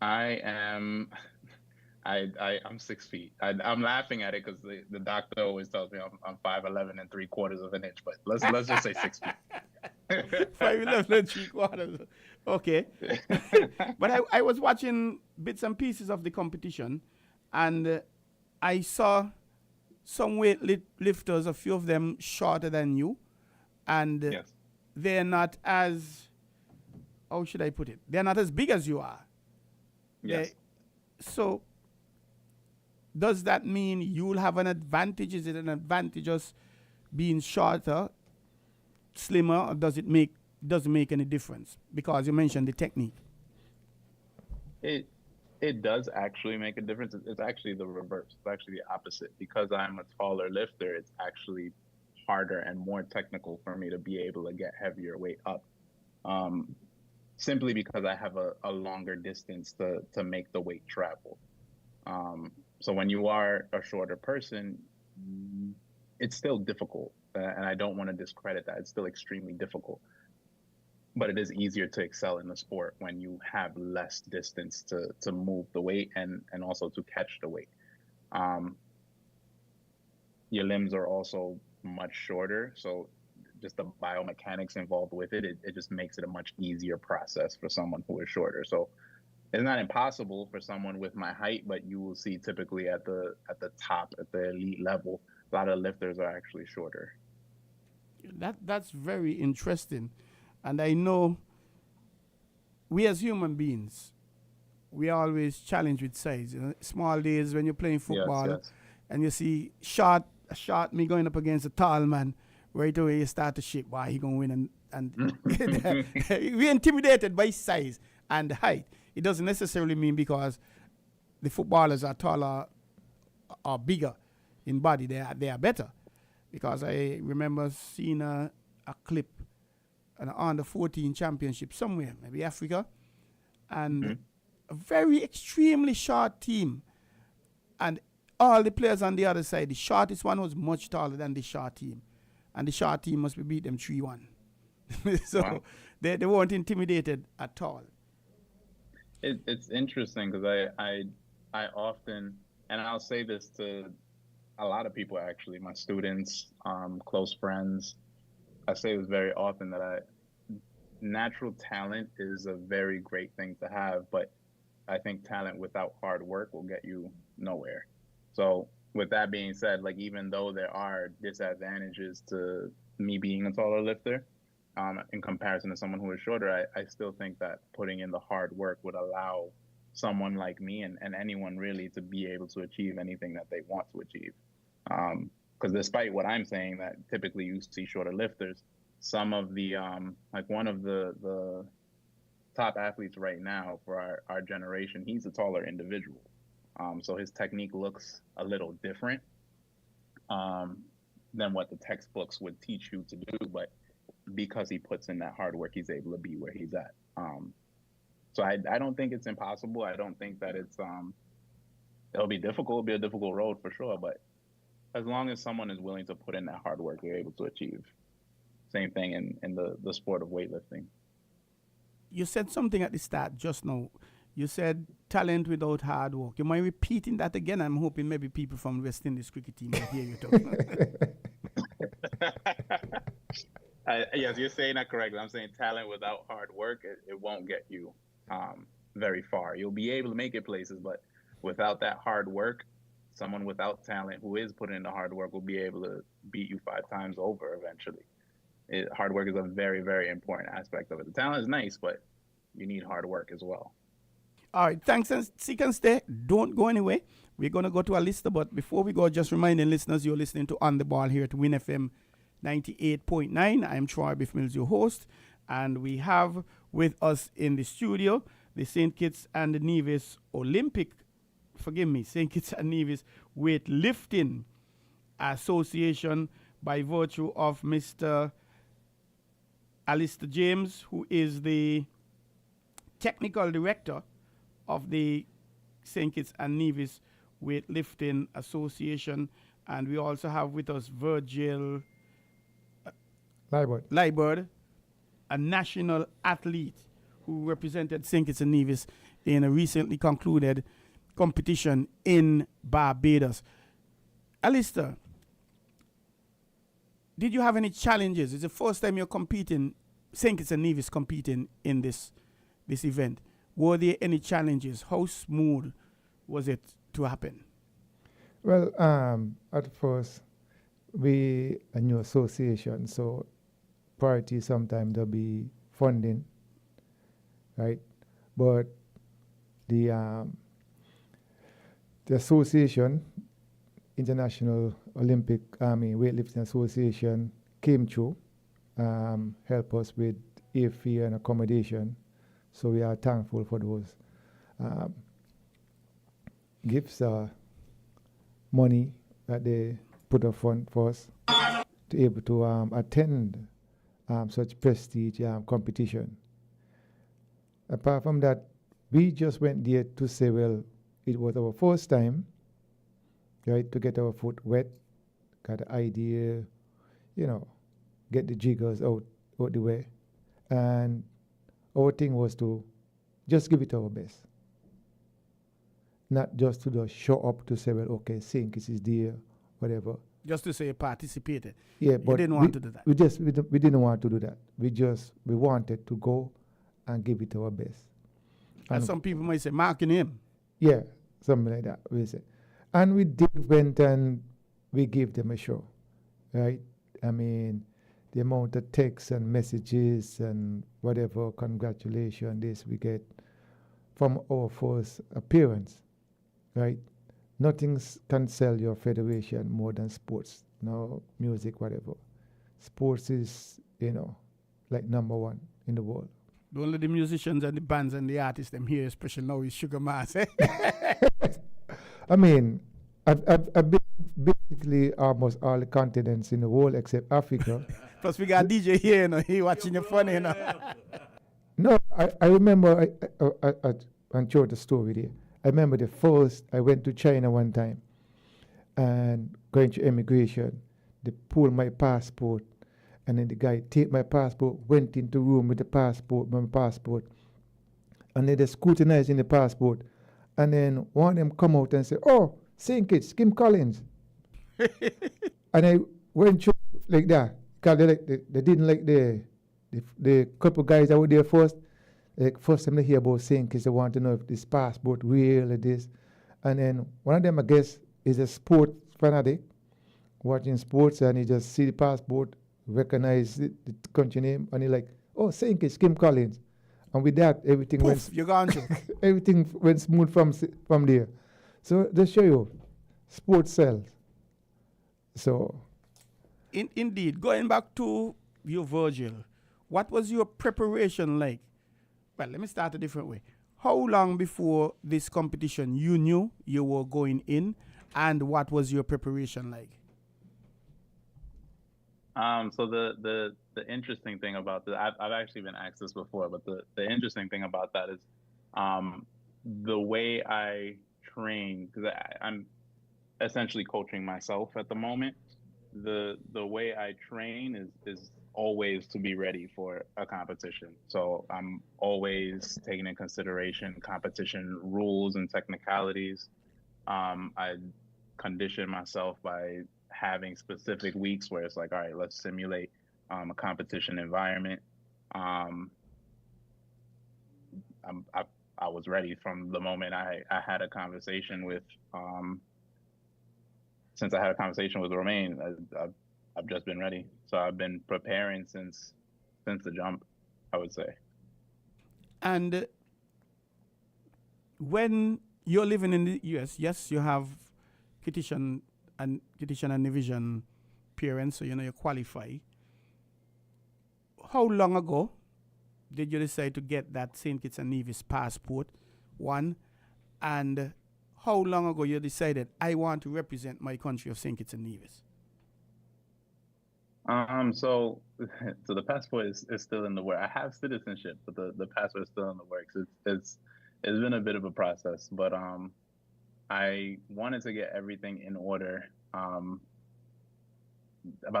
I am I'm 6 feet. I'm laughing at it because the doctor always tells me I'm 5'11" and 3/4 of an inch, but let's just say 6 feet.
5'11" and 3/4. Okay. But I was watching bits and pieces of the competition, and I saw some weight lifters, a few of them shorter than you, and
Yes.
they're not as, how should I put it? They're not as big as you are.
Yes.
So does that mean you'll have an advantage? Is it an advantage us being shorter, slimmer, or doesn't make any difference? Because you mentioned the technique.
It does actually make a difference. It's actually the reverse. It's actually the opposite. Because I'm a taller lifter, it's actually harder and more technical for me to be able to get heavier weight up. Simply because I have a longer distance to make the weight travel. So when you are a shorter person, it's still difficult. And I don't want to discredit that. It's still extremely difficult. But it is easier to excel in the sport when you have less distance to move the weight and also to catch the weight. Your limbs are also much shorter. So just the biomechanics involved with it, it just makes it a much easier process for someone who is shorter. So it's not impossible for someone with my height, but you will see typically at the top, at the elite level, a lot of lifters are actually shorter.
That's very interesting. And I know we as human beings, we are always challenged with size. You know, small days when you're playing football,
Yes.
and you see short me going up against a tall man, right away you start to shake. Why he gonna win? And we're intimidated by size and height. It doesn't necessarily mean because the footballers are taller or bigger in body, they are better. Because I remember seeing a clip, an under 14 championship somewhere, maybe Africa, and a very extremely short team, and all the players on the other side, the shortest one was much taller than the short team, and the short team must be beat them 3-1. So wow. they weren't intimidated at all.
It's interesting because I often, and I'll say this to a lot of people actually, my students, close friends, I say this very often that natural talent is a very great thing to have, but I think talent without hard work will get you nowhere. So with that being said, like even though there are disadvantages to me being a taller lifter, in comparison to someone who is shorter, I still think that putting in the hard work would allow someone like me and anyone really to be able to achieve anything that they want to achieve. Because despite what I'm saying, that typically you see shorter lifters, some of the, like one of the top athletes right now for our generation, he's a taller individual. So his technique looks a little different than what the textbooks would teach you to do. But because he puts in that hard work, he's able to be where he's at. So I don't think it's impossible. I don't think that it'll be difficult. It'll be a difficult road for sure. But as long as someone is willing to put in that hard work, they're able to achieve. Same thing in the sport of weightlifting.
You said something at the start just now. You said talent without hard work. You mind repeating that again? I'm hoping maybe people from West Indies cricket team will hear you talking.
Yes, you're saying that correctly. I'm saying talent without hard work, it won't get you very far. You'll be able to make it places, but without that hard work, someone without talent who is putting in the hard work will be able to beat you 5 times over eventually. Hard work is a very, very important aspect of it. The talent is nice, but you need hard work as well.
All right, thanks, and seek and stay. Don't go anywhere. We're going to go to a list, but before we go, just reminding listeners you're listening to On The Ball here at WINN FM 98.9. I'm Troy Bif Mills, your host, and we have with us in the studio the St. Kitts and Nevis Olympic forgive me, St. Kitts and Nevis Weightlifting Association by virtue of Mr. Alistair James, who is the technical director of the St. Kitts and Nevis Weightlifting Association. And we also have with us Virgil Liebert, a national athlete who represented St. Kitts and Nevis in a recently concluded competition in Barbados. Alistair, did you have any challenges? It's the first time you're competing, St. Kitts and Nevis competing in this event. Were there any challenges? How smooth was it to happen?
Well, at first, we a new association, so priority sometimes there'll be funding, right? But the association, International Olympic Weightlifting Association, came through, help us with airfare and accommodation. So we are thankful for those gifts, money that they put up front for us to able to attend such prestige competition. Apart from that, we just went there to say, well, it was our first time, right, to get our foot wet, got the idea, get the jiggers out the way. And our thing was to just give it our best. Not just to just show up to say, well, okay, St. Kitts is there, whatever.
Just to say you participated.
Yeah, but
you didn't want to do that.
We didn't want to do that. We wanted to go and give it our best.
And some people might say, marking him.
Yeah, something like that, we say. And we went and we gave them a show, right? I mean, the amount of texts and messages and whatever, congratulations, this we get from our first appearance, right? Nothing can sell your federation more than sports, music, whatever. Sports is, like number one in the world.
Only the musicians and the bands and the artists them here, especially now, is Sugar Mass.
I mean, I've been basically almost all the continents in the world except Africa.
Plus, we got DJ here, he watching you funny,
No, I remember, I'll show the story there. I remember I went to China one time and going to immigration, they pulled my passport and then the guy take my passport, went into the room with my passport, and then they scrutinizing the passport. And then one of them come out and say, oh, St. Kitts, Kim Collins. And I went through like that. Because they didn't like the couple guys that were there first. Like first time they hear about St. Kitts, they want to know if this passport real or this. And then one of them, I guess, is a sport fanatic, watching sports, and he just see the passport, recognize the country name, and he like, oh, St. Kitts, Kim Collins. And with that, everything
Poof, you're gone to.
everything went smooth from there. So they show you, sports sells. So,
Indeed, going back to you, Virgil, what was your preparation like? Well, let me start a different way. How long before this competition you knew you were going in, and what was your preparation like?
So the interesting thing about that, I've actually been asked this before, but the interesting thing about that is the way I train, because I'm essentially coaching myself at the moment. The way I train is always to be ready for a competition. So I'm always taking into consideration competition rules and technicalities. I condition myself by having specific weeks where it's like, all right, let's simulate a competition environment. I was ready from the moment I had a conversation with, since I had a conversation with Romain, I've just been ready. So I've been preparing since the jump, I would say.
And when you're living in the US, yes, you have Kittian and Division parents, so you qualify. How long ago did you decide to get that St. Kitts and Nevis passport? One, and how long ago you decided I want to represent my country of St. Kitts and Nevis?
So, so the passport is still in the works. I have citizenship, but the passport is still in the works. It's been a bit of a process, but I wanted to get everything in order about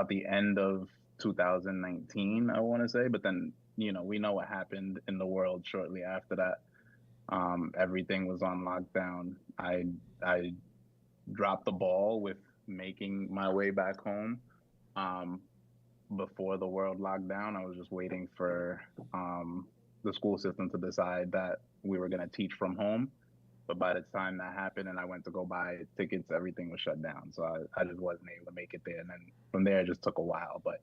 the end of 2019, I want to say. But then, we know what happened in the world shortly after that. Everything was on lockdown. I dropped the ball with making my way back home. Before the world locked down, I was just waiting for the school system to decide that we were going to teach from home. But by the time that happened and I went to go buy tickets, everything was shut down. So I just wasn't able to make it there. And then from there, it just took a while. But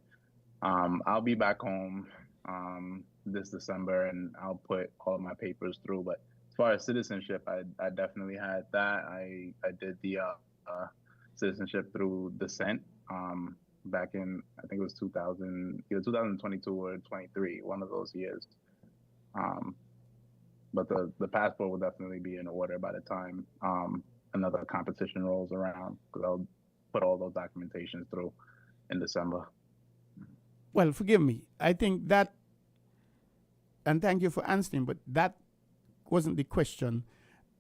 I'll be back home this December, and I'll put all of my papers through. But as far as citizenship, I definitely had that. I did the citizenship through Descent back in, I think it was either 2022 or 23, one of those years. But the passport will definitely be in order by the time another competition rolls around, because I'll put all those documentations through in December.
Well, forgive me. I think that, and thank you for answering, but that wasn't the question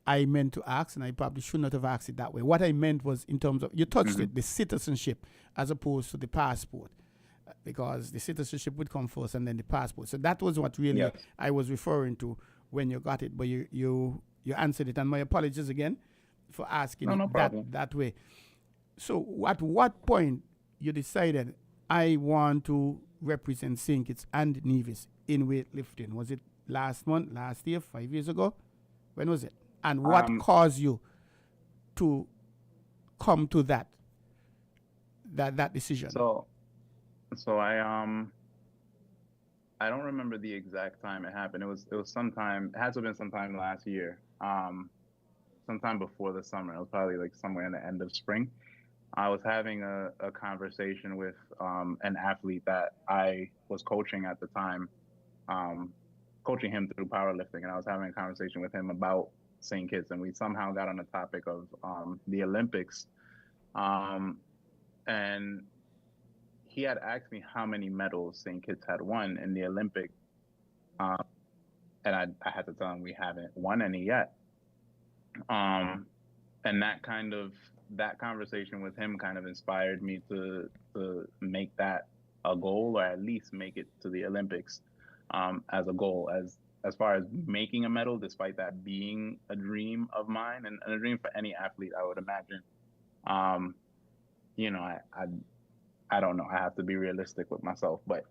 I meant to ask, and I probably should not have asked it that way. What I meant was in terms of, you touched it, the citizenship as opposed to the passport, because the citizenship would come first and then the passport. So that was what really I was referring to when you got it, but you answered it, and my apologies again for asking that way. So at what point you decided I want to represent St. Kitts and Nevis in weightlifting? Was it last month, last year, 5 years ago? When was it? And what caused you to come to that decision?
So I don't remember the exact time it happened. It was sometime. It had to have been sometime last year. Sometime before the summer. It was probably like somewhere in the end of spring. I was having a conversation with an athlete that I was coaching at the time, coaching him through powerlifting, and I was having a conversation with him about St. Kitts, and we somehow got on the topic of the Olympics, and he had asked me how many medals St. Kitts had won in the Olympics, and I had to tell him we haven't won any yet, and that conversation with him kind of inspired me to make that a goal, or at least make it to the Olympics as a goal. As far as making a medal, despite that being a dream of mine and a dream for any athlete, I would imagine. I don't know. I have to be realistic with myself, but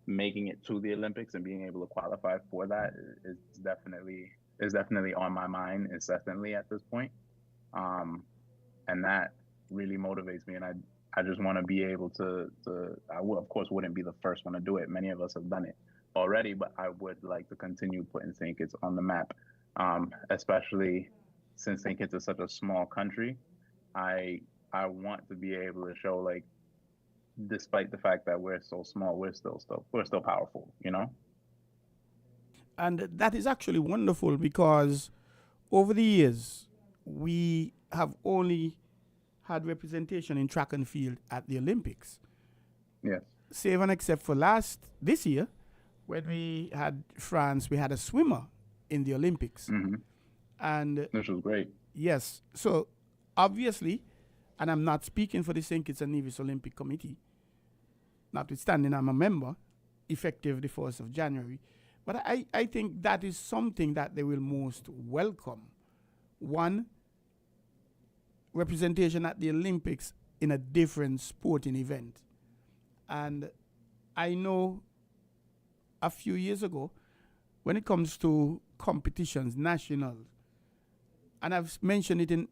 making it to the Olympics and being able to qualify for that is definitely on my mind incessantly at this point. And that really motivates me. And I just want to be able to of course, wouldn't be the first one to do it. Many of us have done it already, but I would like to continue putting St. Kitts on the map, especially since St. Kitts is such a small country. I want to be able to show, like, despite the fact that we're so small, we're still powerful,
And that is actually wonderful, because over the years we have only had representation in track and field at the Olympics.
Yes.
Save and except for this year, when we had France, we had a swimmer in the Olympics. And
which was great.
Yes. So obviously, and I'm not speaking for the St. Kitts and Nevis Olympic Committee, notwithstanding I'm a member, effective the 1st of January. But I think that is something that they will most welcome. One, representation at the Olympics in a different sporting event. And I know a few years ago, when it comes to competitions, national, and I've mentioned it in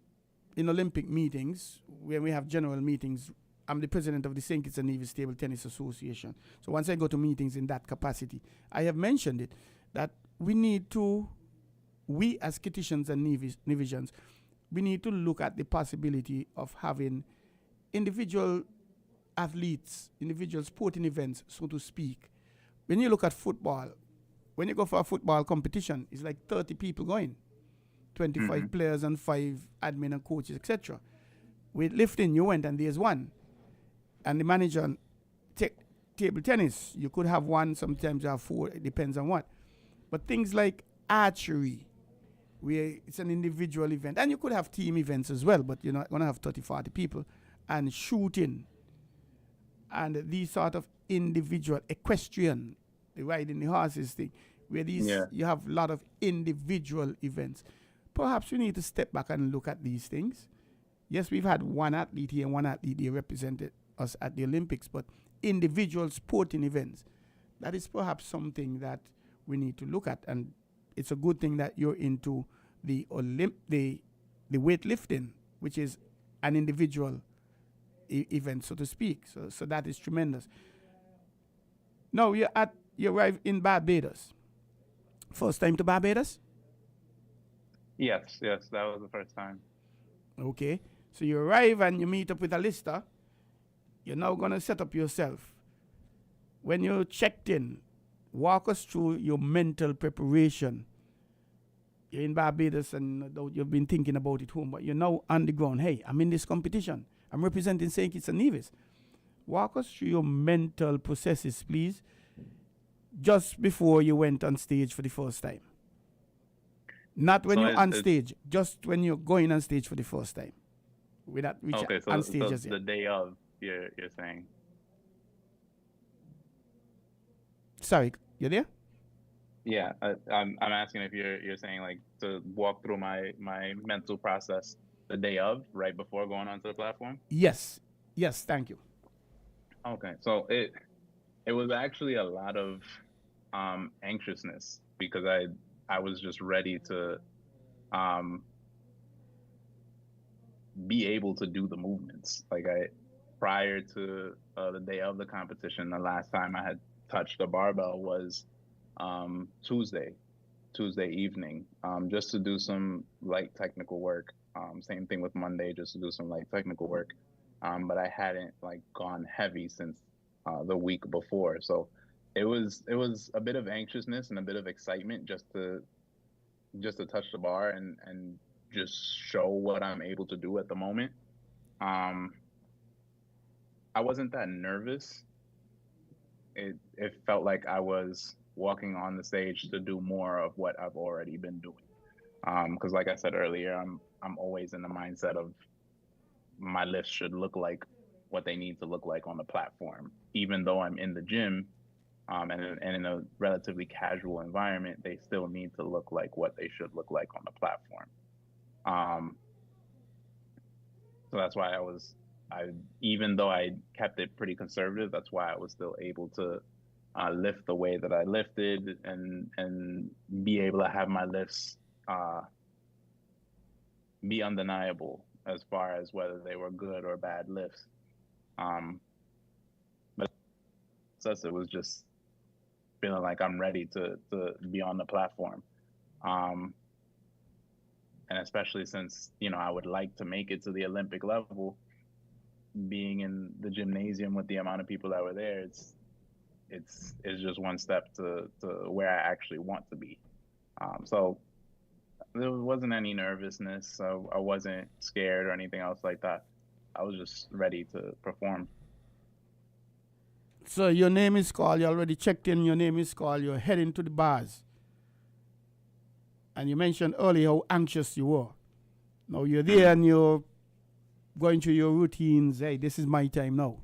Olympic meetings, when we have general meetings. I'm the president of the St. Kitts and Nevis Table Tennis Association. So once I go to meetings in that capacity, I have mentioned it, that we as Kittitians and Nevisians, we need to look at the possibility of having individual athletes, individual sporting events, so to speak. When you look at football, when you go for a football competition, it's like 30 people going. 25
Mm-hmm.
players and 5 admin and coaches, etc. With lifting, you went and there's one. And the manager on table tennis, you could have one, sometimes you have 4, it depends on what. But things like archery, where it's an individual event, and you could have team events as well, but you're not going to have 30, 40 people, and shooting, and these sort of individual equestrian, the riding the horses thing, where these you have a lot of individual events. Perhaps we need to step back and look at these things. Yes, we've had one athlete here and one athlete there represented us at the Olympics, but individual sporting events, that is perhaps something that we need to look at. And it's a good thing that you're into the weightlifting, which is an individual event, so to speak. So that is tremendous. Now you arrive in Barbados. First time to Barbados?
Yes, that was the first time.
Okay. So you arrive and you meet up with a lister. You're now going to set up yourself. When you're checked in, walk us through your mental preparation. You're in Barbados and you've been thinking about it home, but you're now on the ground. Hey, I'm in this competition. I'm representing St. Kitts and Nevis. Walk us through your mental processes, please, just before you went on stage for the first time. Not when you're on stage, just when you're going on stage for the first time. Without on stage as yet.
The day of, you're saying.
Sorry, you there?
Yeah, I'm asking if you're saying like to walk through my mental process the day of, right before going onto the platform.
Yes, thank you.
Okay, so it was actually a lot of anxiousness because I was just ready to be able to do the movements. Like prior to the day of the competition, the last time I had touched a barbell was Tuesday evening, just to do some light technical work. Same thing with Monday, just to do some light technical work. But I hadn't like gone heavy since the week before. So it was a bit of anxiousness and a bit of excitement just to touch the bar and just show what I'm able to do at the moment. I wasn't that nervous. It felt like I was walking on the stage to do more of what I've already been doing. Because like I said earlier, I'm always in the mindset of my lifts should look like what they need to look like on the platform. Even though I'm in the gym and in a relatively casual environment, they still need to look like what they should look like on the platform. So that's why even though I kept it pretty conservative, that's why I was still able to lift the way that I lifted and be able to have my lifts be undeniable as far as whether they were good or bad lifts. But it was just feeling like I'm ready to be on the platform. And especially since, I would like to make it to the Olympic level, being in the gymnasium with the amount of people that were there, it's just one step to where I actually want to be. So there wasn't any nervousness. I wasn't scared or anything else like that. I was just ready to perform.
So your name is called, you already checked in, your name is called, you're heading to the bars. And you mentioned earlier how anxious you were. Now you're there and you're going through your routines. Hey, this is my time now.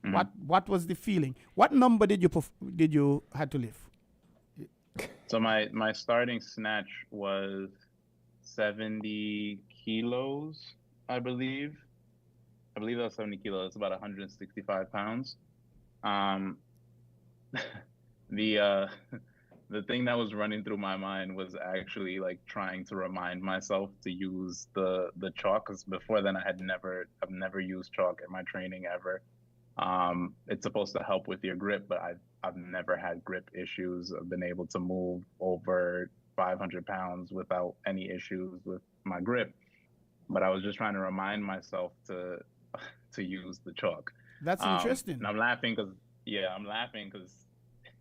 Mm-hmm. What was the feeling? What number did you had to lift?
So my starting snatch was 70 kilos, I believe. I believe that was 70 kilos. It's about 165 pounds. The thing that was running through my mind was actually like trying to remind myself to use the chalk, because before then I've never used chalk in my training ever. It's supposed to help with your grip, but I've never had grip issues. I've been able to move over 500 pounds without any issues with my grip. But I was just trying to remind myself to use the chalk.
That's interesting.
And I'm laughing because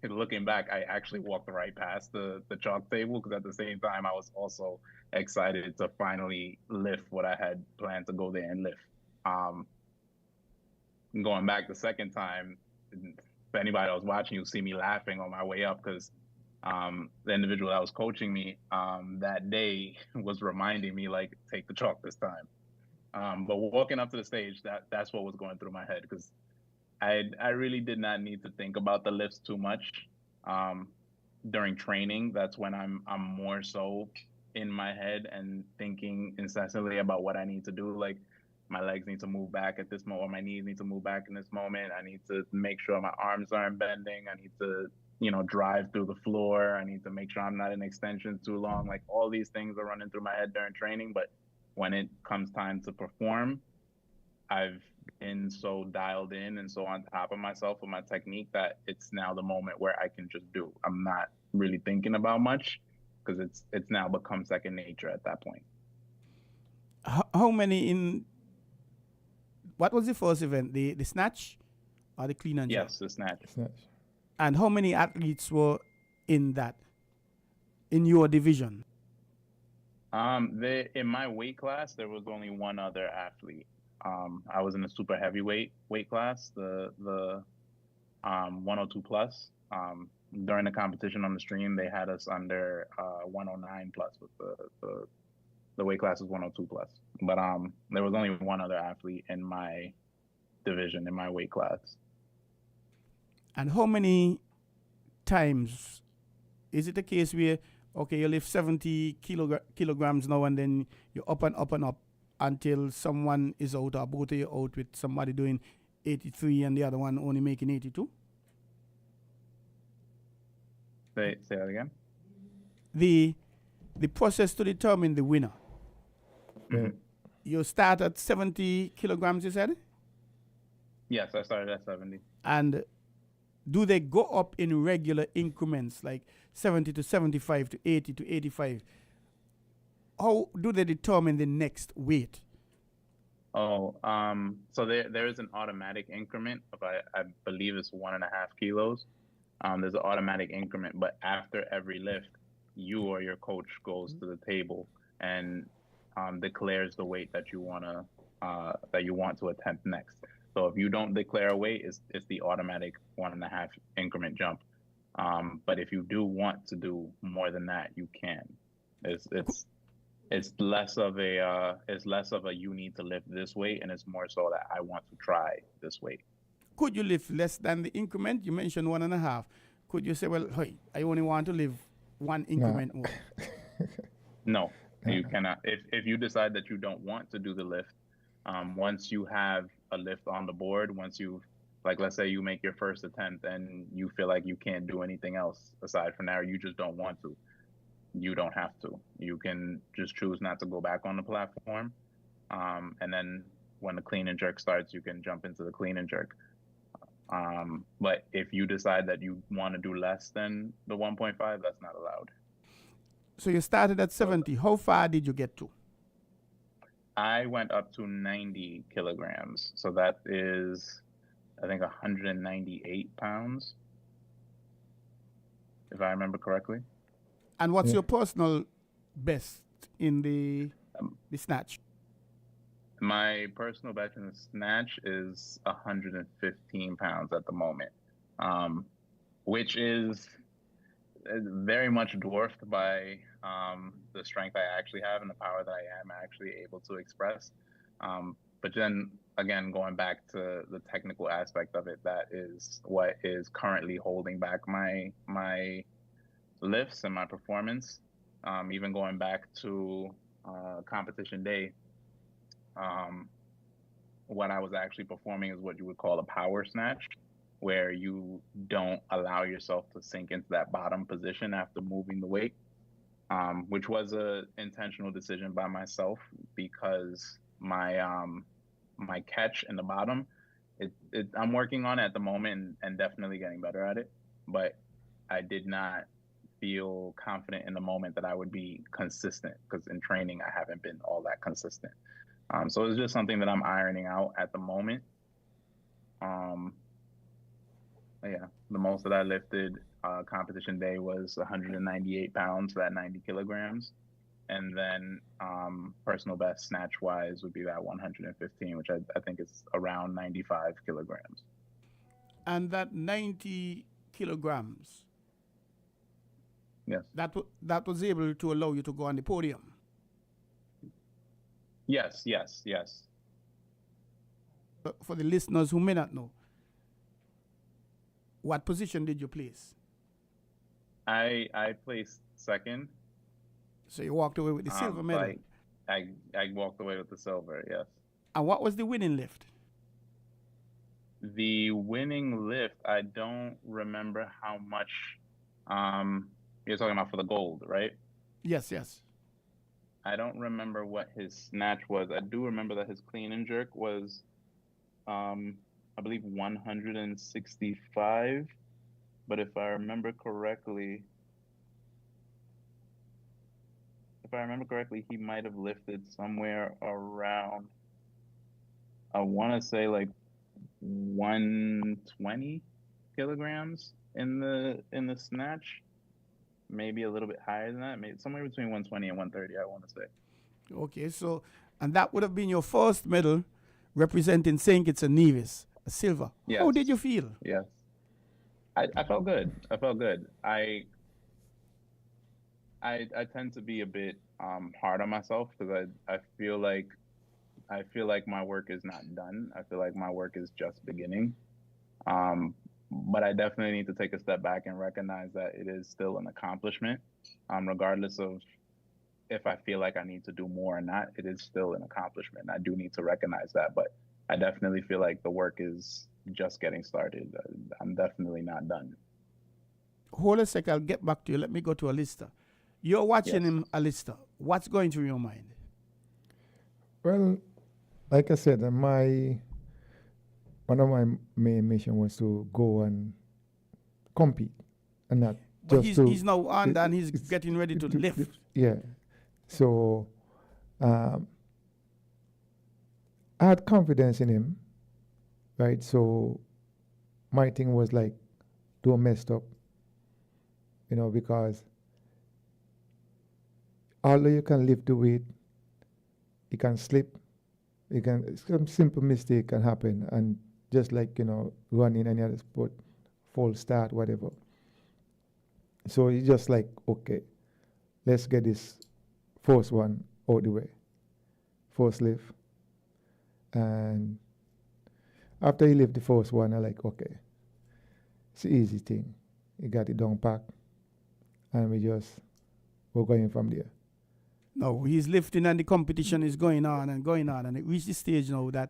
looking back, I actually walked right past the chalk table because at the same time I was also excited to finally lift what I had planned to go there and lift. Um, Going back the second time, if anybody that was watching, you'll see me laughing on my way up because the individual that was coaching me that day was reminding me like, take the chalk this time. But walking up to the stage, that's what was going through my head because I really did not need to think about the lifts too much during training. That's when I'm more so in my head and thinking incessantly about what I need to do. Like my legs need to move back at this moment, or my knees need to move back in this moment. I need to make sure my arms aren't bending. I need to, drive through the floor. I need to make sure I'm not in extensions too long. Like all these things are running through my head during training. But when it comes time to perform, I've been so dialed in and so on top of myself with my technique that it's now the moment where I can just do. I'm not really thinking about much because it's now become second nature at that point.
How many in what was the first event? The snatch or the clean and jerk?
Yes, the snatch.
And how many athletes were in that, in your division?
In my weight class, there was only one other athlete. I was in the super heavyweight weight class, the 102 plus. During the competition on the stream, they had us under 109 plus, with the weight class is 102 plus. But there was only one other athlete in my division, in my weight class.
And how many times is it the case where, okay, you lift 70 kilograms now and then you're up and up and up until someone is out or both of you out with somebody doing 83 and the other one only making 82?
Say that again?
The process to determine the winner.
Mm-hmm.
You start at 70 kilograms, you said?
Yes, I started at 70.
And do they go up in regular increments, like 70 to 75 to 80 to 85? How do they determine the next weight?
Oh, so there is an automatic increment of I believe it's 1.5 kilos. There's an automatic increment, but after every lift, you or your coach goes to the table and declares the weight that you want to attempt next. So if you don't declare a weight, it's the automatic 1.5 increment jump. But if you do want to do more than that, you can. It's less of a you need to lift this weight, and it's more so that I want to try this weight.
Could you lift less than the increment? You mentioned 1.5. Could you say, well, hey, I only want to lift one increment more?
No, you cannot. If you decide that you don't want to do the lift, once you have a lift on the board, once you, like, let's say you make your first attempt and you feel like you can't do anything else aside from that, or you just don't want to, you don't have to. You can just choose not to go back on the platform. And then when the clean and jerk starts, you can jump into the clean and jerk. But if you decide that you want to do less than the 1.5, that's not allowed.
So you started at 70. How far did you get to?
I went up to 90 kilograms. So that is, I think, 198 pounds, if I remember correctly.
And what's your personal best in the snatch?
My personal best in the snatch is 115 pounds at the moment, which is very much dwarfed by the strength I actually have and the power that I am actually able to express. But then again, going back to the technical aspect of it, that is what is currently holding back my lifts and my performance. Even going back to competition day, what I was actually performing is what you would call a power snatch, where you don't allow yourself to sink into that bottom position after moving the weight, which was a intentional decision by myself because my catch in the bottom, I'm working on it at the moment and definitely getting better at it, but I did not feel confident in the moment that I would be consistent because in training I haven't been all that consistent. So it's just something that I'm ironing out at the moment. Yeah, the most that I lifted competition day was 198 pounds for that 90 kilograms. And then personal best snatch wise would be that 115, which I think is around 95 kilograms.
And that 90 kilograms,
Yes.
that was able to allow you to go on the podium.
Yes.
For the listeners who may not know, what position did you place?
I placed second.
So you walked away with the silver medal.
I walked away with the silver, yes.
And what was the winning lift?
The winning lift, I don't remember how much you're talking about for the gold, right?
Yes.
I don't remember what his snatch was. I do remember that his clean and jerk was, I believe, 165. But if I remember correctly, he might have lifted somewhere around, I want to say like 120 kilograms in the snatch. Maybe a little bit higher than that, maybe somewhere between 120 and 130, I want to say.
Okay, so, and that would have been your first medal representing St. Kitts and Nevis, a silver.
Yes.
How did you feel?
Yes. I felt good. I tend to be a bit hard on myself because I feel like my work is not done. I feel like my work is just beginning. But I definitely need to take a step back and recognize that it is still an accomplishment, regardless of if I feel like I need to do more or not. It is still an accomplishment. I do need to recognize that, but I definitely feel like the work is just getting started. I'm definitely not done.
Hold a sec, I'll get back to you. Let me go to Alistair. You're watching him, Alistair. What's going through your mind?
Well, like I said, one of my main mission was to go and compete, and not
but
just
he's now on and he's getting ready to lift.
Yeah. So I had confidence in him, right? So my thing was like, don't mess up, because although you can lift the weight, you can slip, some simple mistake can happen, and just like, running any other sport, false start, whatever. So it's just like, okay, let's get this first one out the way, first lift. And after he lift the first one, I like, okay, it's an easy thing. He got it down pack, and we're going from there.
No, he's lifting and the competition is going on, and it reached the stage now that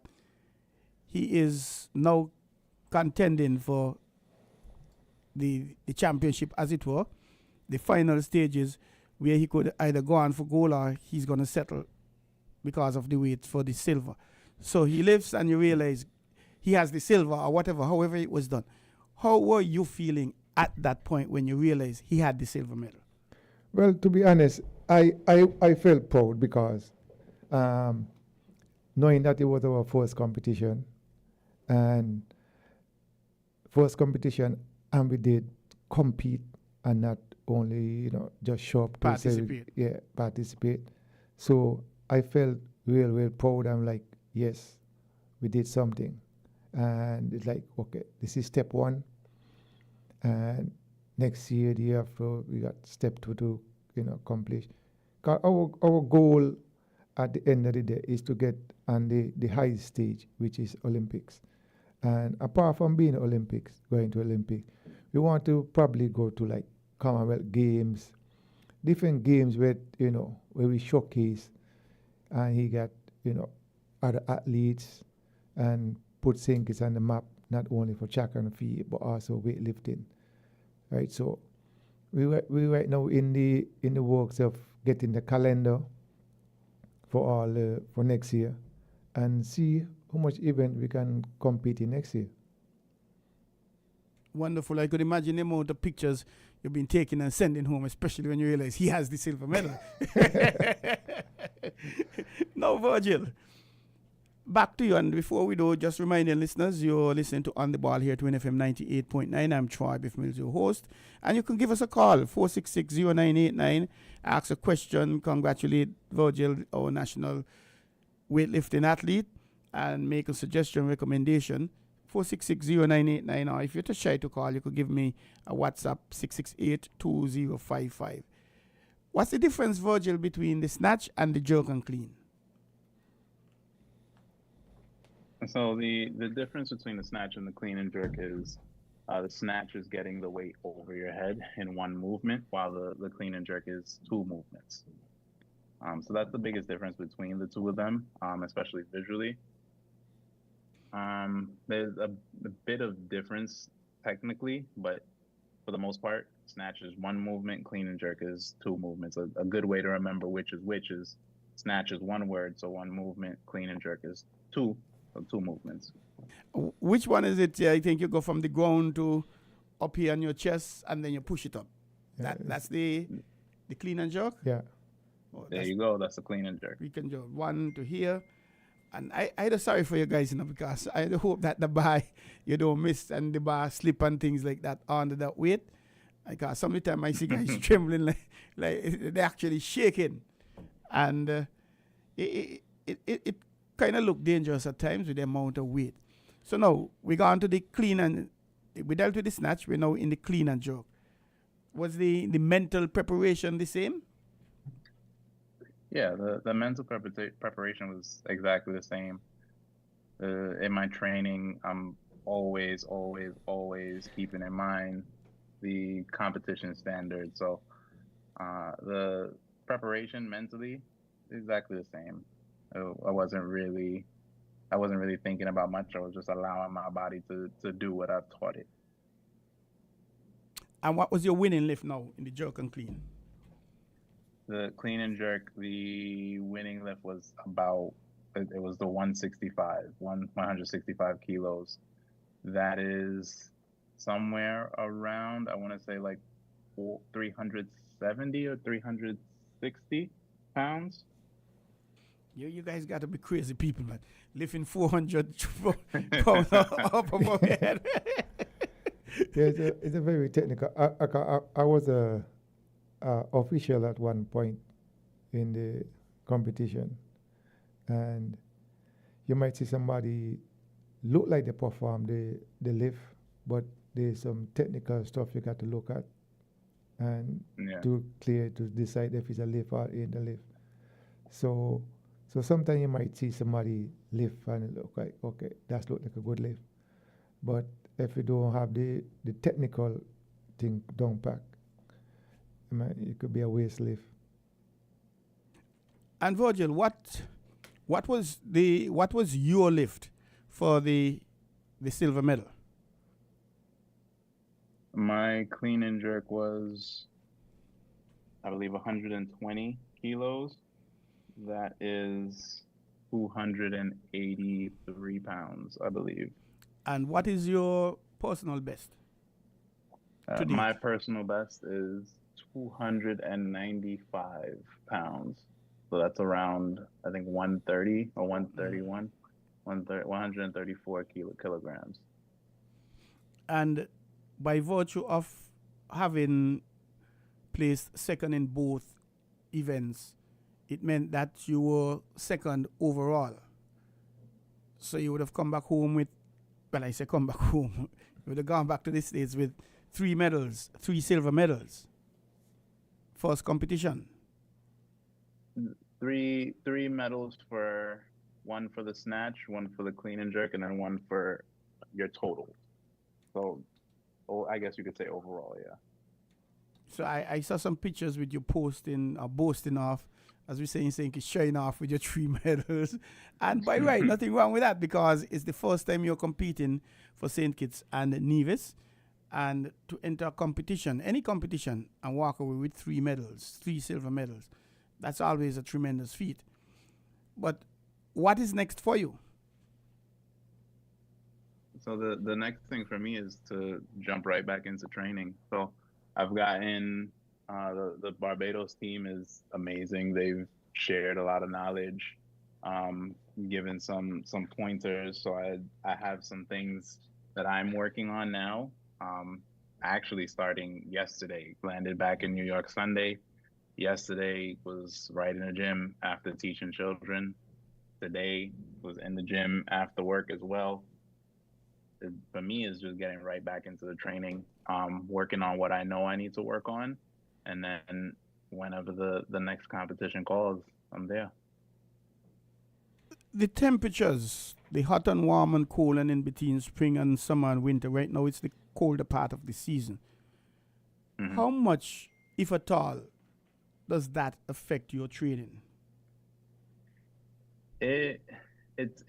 he is now contending for the championship, as it were, the final stages where he could either go on for gold or he's going to settle because of the weight for the silver. So he lifts and you realize he has the silver or whatever, however it was done. How were you feeling at that point when you realized he had the silver medal?
Well, to be honest, I felt proud because knowing that it was our first competition, and we did compete and not only, just show up. Participate. So I felt real proud. I'm like, yes, we did something. And it's like, okay, this is step one. And next year, the year after, we got step two to, accomplish. Our goal at the end of the day is to get on the highest stage, which is Olympics. And apart from being Olympics, going to Olympics, we want to probably go to like Commonwealth Games, different games where we showcase, and he got other athletes and put St. Kitts on the map, not only for track and field but also weightlifting, right? So we right now in the works of getting the calendar for next year, and see how much event we can compete in next year.
Wonderful. I could imagine the amount of pictures you've been taking and sending home, especially when you realize he has the silver medal. Now, Virgil, back to you. And before we do, just reminding listeners, you're listening to On the Ball here at WINN FM 98.9. I'm Troy Bif Mills, your host. And you can give us a call, 466-0989. Ask a question, congratulate Virgil, our national weightlifting athlete, and make a suggestion, recommendation. 466-0989. Or if you're too shy to call, you could give me a WhatsApp, 668-2055. What's the difference, Virgil, between the snatch and the jerk and clean?
So the difference between the snatch and the clean and jerk is the snatch is getting the weight over your head in one movement, while the clean and jerk is two movements. So that's the biggest difference between the two of them, especially visually. There's a bit of difference technically, but for the most part, snatch is one movement, clean and jerk is two movements. A good way to remember which is snatch is one word, so one movement, clean and jerk is two movements.
Which one is it? I think you go from the ground to up here on your chest, and then you push it up. That's the clean and jerk?
Yeah.
Oh,
there you go. That's the clean and jerk.
We can jerk one to here. And I just sorry for you guys, because I hope that the bar, you don't miss, and the bar slip and things like that under that weight. Because sometimes I see guys trembling like they're actually shaking. And it kind of look dangerous at times with the amount of weight. So now we go on to the clean, and we dealt with the snatch. We're now in the clean and jerk. Was the mental preparation the same?
Yeah, the mental preparation was exactly the same. In my training, I'm always keeping in mind the competition standard. So the preparation mentally, exactly the same. I wasn't really thinking about much. I was just allowing my body to do what I've taught it.
And what was your winning lift now in the jerk and clean?
The clean and jerk, the winning lift was it was the 165 kilos. That is somewhere around, I want to say like 370 or 360 pounds.
You guys got to be crazy people, man. Lifting 400 pounds up above your head. Yeah, it's a very technical. I was a official at one point in the competition, and you might see somebody look like they perform the lift, but there's some technical stuff you got to look at and to decide if it's a lift or ain't a lift. So sometimes you might see somebody lift and it look like, okay, that's look like a good lift. But if you don't have the technical thing down pack, it could be a waste lift.
And Virgil, what was your lift for the silver medal?
My clean and jerk was, I believe, 120 kilos. That is 283 pounds, I believe.
And what is your personal best?
My personal best is 295 pounds. So that's around, I think, 130 or 131, 134 kilograms.
And by virtue of having placed second in both events, it meant that you were second overall. So you would have come back home with, well, I say come back home, you would have gone back to the States with 3 silver medals. First competition.
Three medals, one for the snatch, one for the clean and jerk, and then one for your total. So I guess you could say overall, yeah.
So I saw some pictures with you boasting off, as we saying showing off with your 3 medals. And by right, nothing wrong with that, because it's the first time you're competing for St. Kitts and Nevis. And to enter a competition, any competition, and walk away with 3 medals, 3 silver medals, that's always a tremendous feat. But what is next for you?
So the next thing for me is to jump right back into training. So I've gotten, the Barbados team is amazing. They've shared a lot of knowledge. given some pointers. So I have some things that I'm working on now. Actually starting yesterday, landed back in New York Sunday. Yesterday was right in the gym after teaching children. Today was in the gym after work as well. For me, is just getting right back into the training, working on what I know I need to work on, and then whenever the next competition calls, I'm there.
The temperatures, the hot and warm and cold and in between spring and summer and winter, right now it's the colder part of the season.
Hmm.
How much, if at all, does that affect your training?
It it's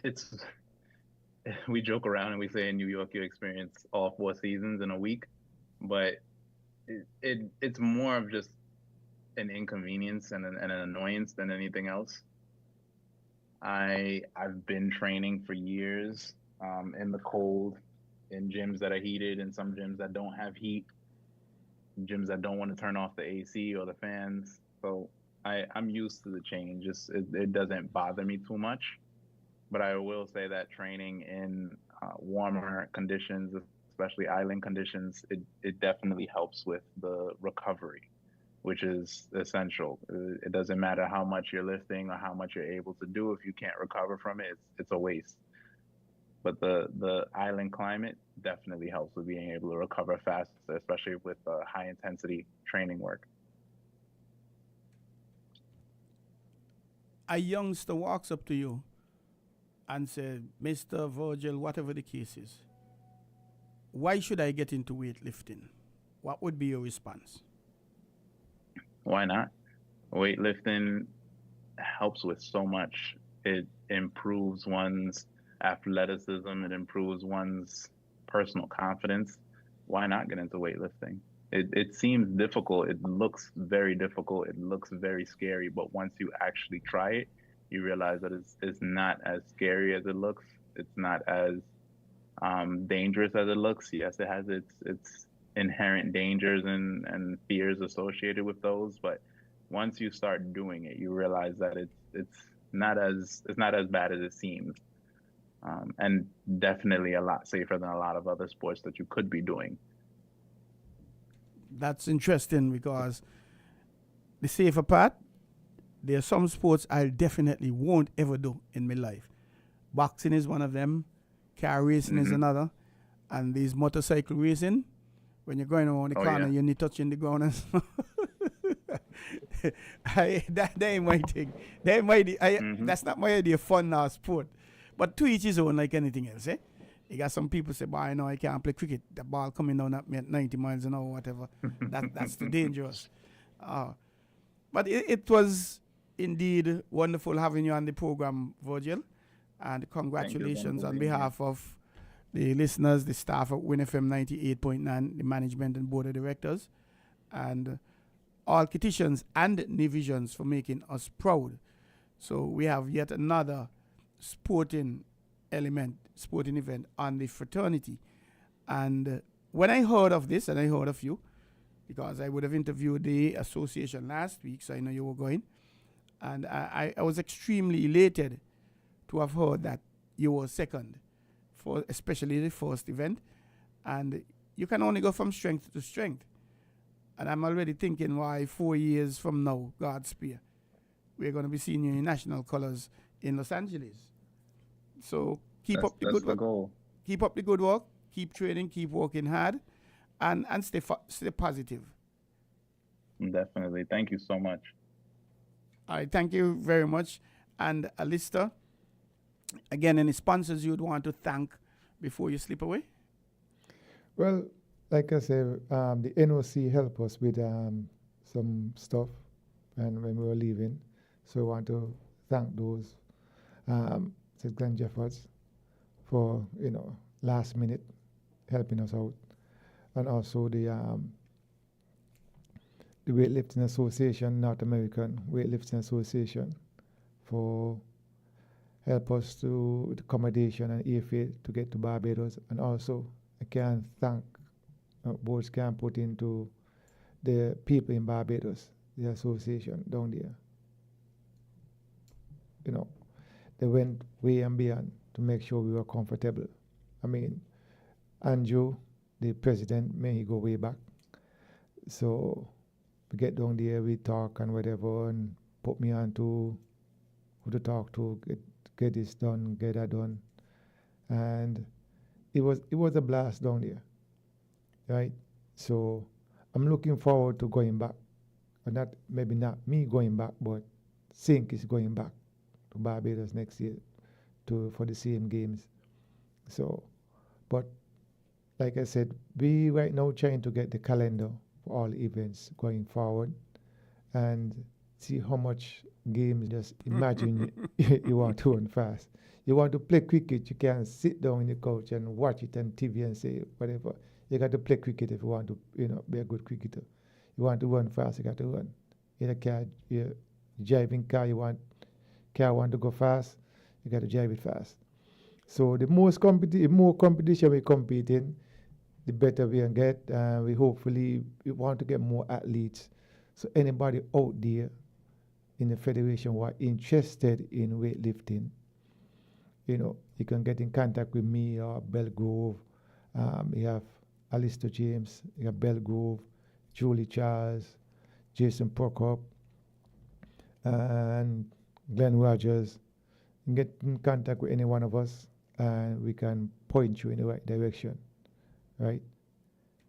we joke around and we say in New York you experience all 4 seasons in a week, but it's more of just an inconvenience and an annoyance than anything else. I've been training for years in the cold, in gyms that are heated, and some gyms that don't have heat, gyms that don't want to turn off the AC or the fans. So I'm used to the change. It doesn't bother me too much. But I will say that training in warmer conditions, especially island conditions, it definitely helps with the recovery, which is essential. It doesn't matter how much you're lifting or how much you're able to do. If you can't recover from it, it's a waste. But the island climate definitely helps with being able to recover faster, especially with high intensity training work.
A youngster walks up to you and says, Mr. Virgil, whatever the case is, why should I get into weightlifting? What would be your response?
Why not? Weightlifting helps with so much. It improves one's athleticism, it improves one's personal confidence. Why not get into weightlifting? It seems difficult. It looks very difficult. It looks very scary. But once you actually try it, you realize that it's not as scary as it looks. It's not as dangerous as it looks. Yes, it has its inherent dangers and fears associated with those. But once you start doing it, you realize that it's not as bad as it seems, and definitely a lot safer than a lot of other sports that you could be doing.
That's interesting because the safer part, there are some sports I definitely won't ever do in my life. Boxing is one of them, car racing is
Hmm.
another, and these motorcycle racing, when you're going around the
Oh
corner,
yeah.
you're not touching the ground. And stuff. That ain't my thing.
Hmm.
That's not my idea of fun now, sport. But to each his own, like anything else, eh? You got some people say, "Boy, I know I can't play cricket. The ball coming down at me at 90 miles an hour, whatever. That's too dangerous." Uh, but it was indeed wonderful having you on the program, Virgil. And
Thank you. It's
congratulations
wonderful
on
being here.
behalf of the listeners, the staff at WINN FM 98.9, the management and board of directors, and all Kititians and Nivisions for making us proud. So we have yet another sporting sporting event on the fraternity. And when I heard of this, and I heard of you, because I would have interviewed the association last week, so I know you were going, and I was extremely elated to have heard that you were second for especially the first event, and you can only go from strength to strength. And I'm already thinking why 4 years from now, God spare, we're going to be seeing you in national colors in Los Angeles. So keep
That's
up the
that's
good
the
work.
goal.
Keep up the good work. Keep training. Keep working hard, and stay positive.
Definitely. Thank you so much.
All right. Thank you very much. And Alistair, again, any sponsors you'd want to thank before you slip away?
Well, like I said, the NOC helped us with some stuff, and when we were leaving, so I want to thank those, St. Glenn Jeffords, for last minute helping us out, and also the Weightlifting Association, North American Weightlifting Association, for help us to with accommodation and airfare to get to Barbados, and also I can thank boards can put into the people in Barbados, the association down there. You know, they went way and beyond to make sure we were comfortable. I mean, Andrew, the president, may he go way back. So we get down there, we talk and whatever, and put me on to who to talk to, get this done, get that done. And it was a blast down there, right? So I'm looking forward to going back. But maybe not me going back, but Sink is going back to Barbados next year for the same games. So, but like I said, we right now trying to get the calendar for all events going forward and see how much games. Just imagine you want to run fast. You want to play cricket, you can't sit down in the couch and watch it on TV and say whatever. You got to play cricket if you want to, be a good cricketer. You want to run fast, you got to run. In a car, you're driving car, want to go fast, you got to drive it fast. So the more competition we compete in, the better we can get. We want to get more athletes. So anybody out there in the federation who are interested in weightlifting, you can get in contact with me or Belgrove. We have Alistair James, we have Belgrove, Julie Charles, Jason Prokop, and Glenn Rogers. Get in contact with any one of us and we can point you in the right direction, right?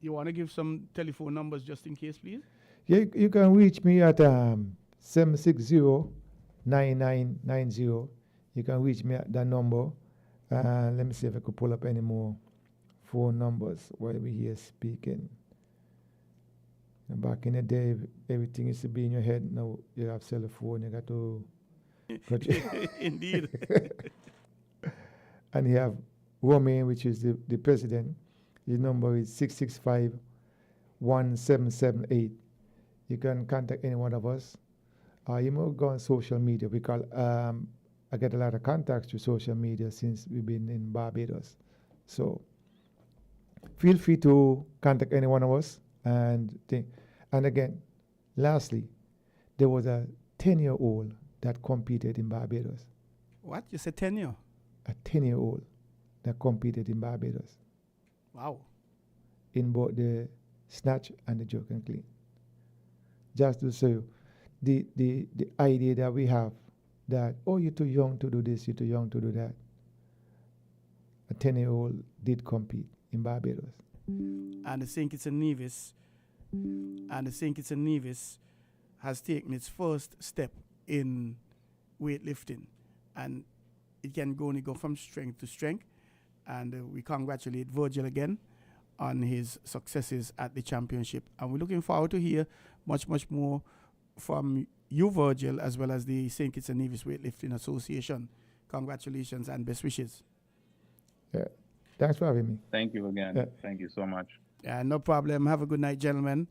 You want to give some telephone numbers just in case, please?
Yeah, you can reach me at 760-9990. You can reach me at that number. Let me see if I could pull up any more phone numbers while we're here speaking. And back in the day, everything used to be in your head. Now you have cell phone, you got to...
Indeed.
And you have Romain, which is the president. His number is 665-1778. You can contact any one of us. You may go on social media. I get a lot of contacts through social media since we've been in Barbados. So feel free to contact any one of us. And again, lastly, there was a 10-year-old that competed in Barbados.
What? You said 10 year?
A 10-year-old that competed in Barbados.
Wow.
In both the snatch and the jerk and clean. Just to show you the idea that we have that, you're too young to do this, you're too young to do that. A 10-year-old did compete in Barbados.
And the St. Kitts and Nevis has taken its first step in weightlifting, and it can only go from strength to strength. And we congratulate Virgil again on his successes at the championship, and we're looking forward to hear much more from you, Virgil, as well as the St. Kitts and Nevis Weightlifting Association. Congratulations and best wishes.
Yeah, thanks for having me.
Thank you again.
Yeah.
Thank you so much.
No problem. Have a good night, gentlemen.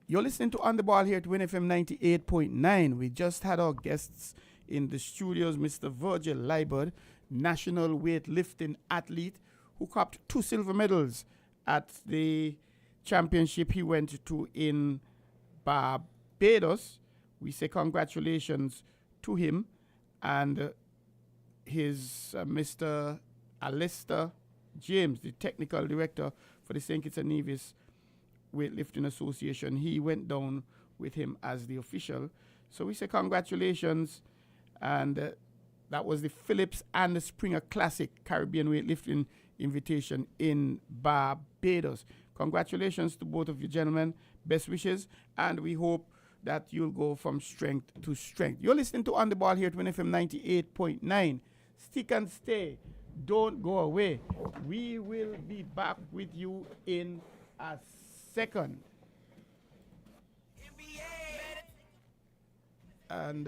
You're listening to On The Ball here at WINN FM 98.9. We just had our guests in the studios, Mr. Virgil Liebert, national weightlifting athlete who copped 2 silver medals at the championship he went to in Barbados. We say congratulations to him and his Mr. Alistair James, the technical director for the St. Kitts and Nevis Weightlifting Association. He went down with him as the official. So we say congratulations. And that was the Phillips and the Springer Classic Caribbean Weightlifting Invitation in Barbados. Congratulations to both of you gentlemen. Best wishes. And we hope that you'll go from strength to strength. You're listening to On The Ball here at WINN FM 98.9. Stick and stay. Don't go away. We will be back with you in a second. And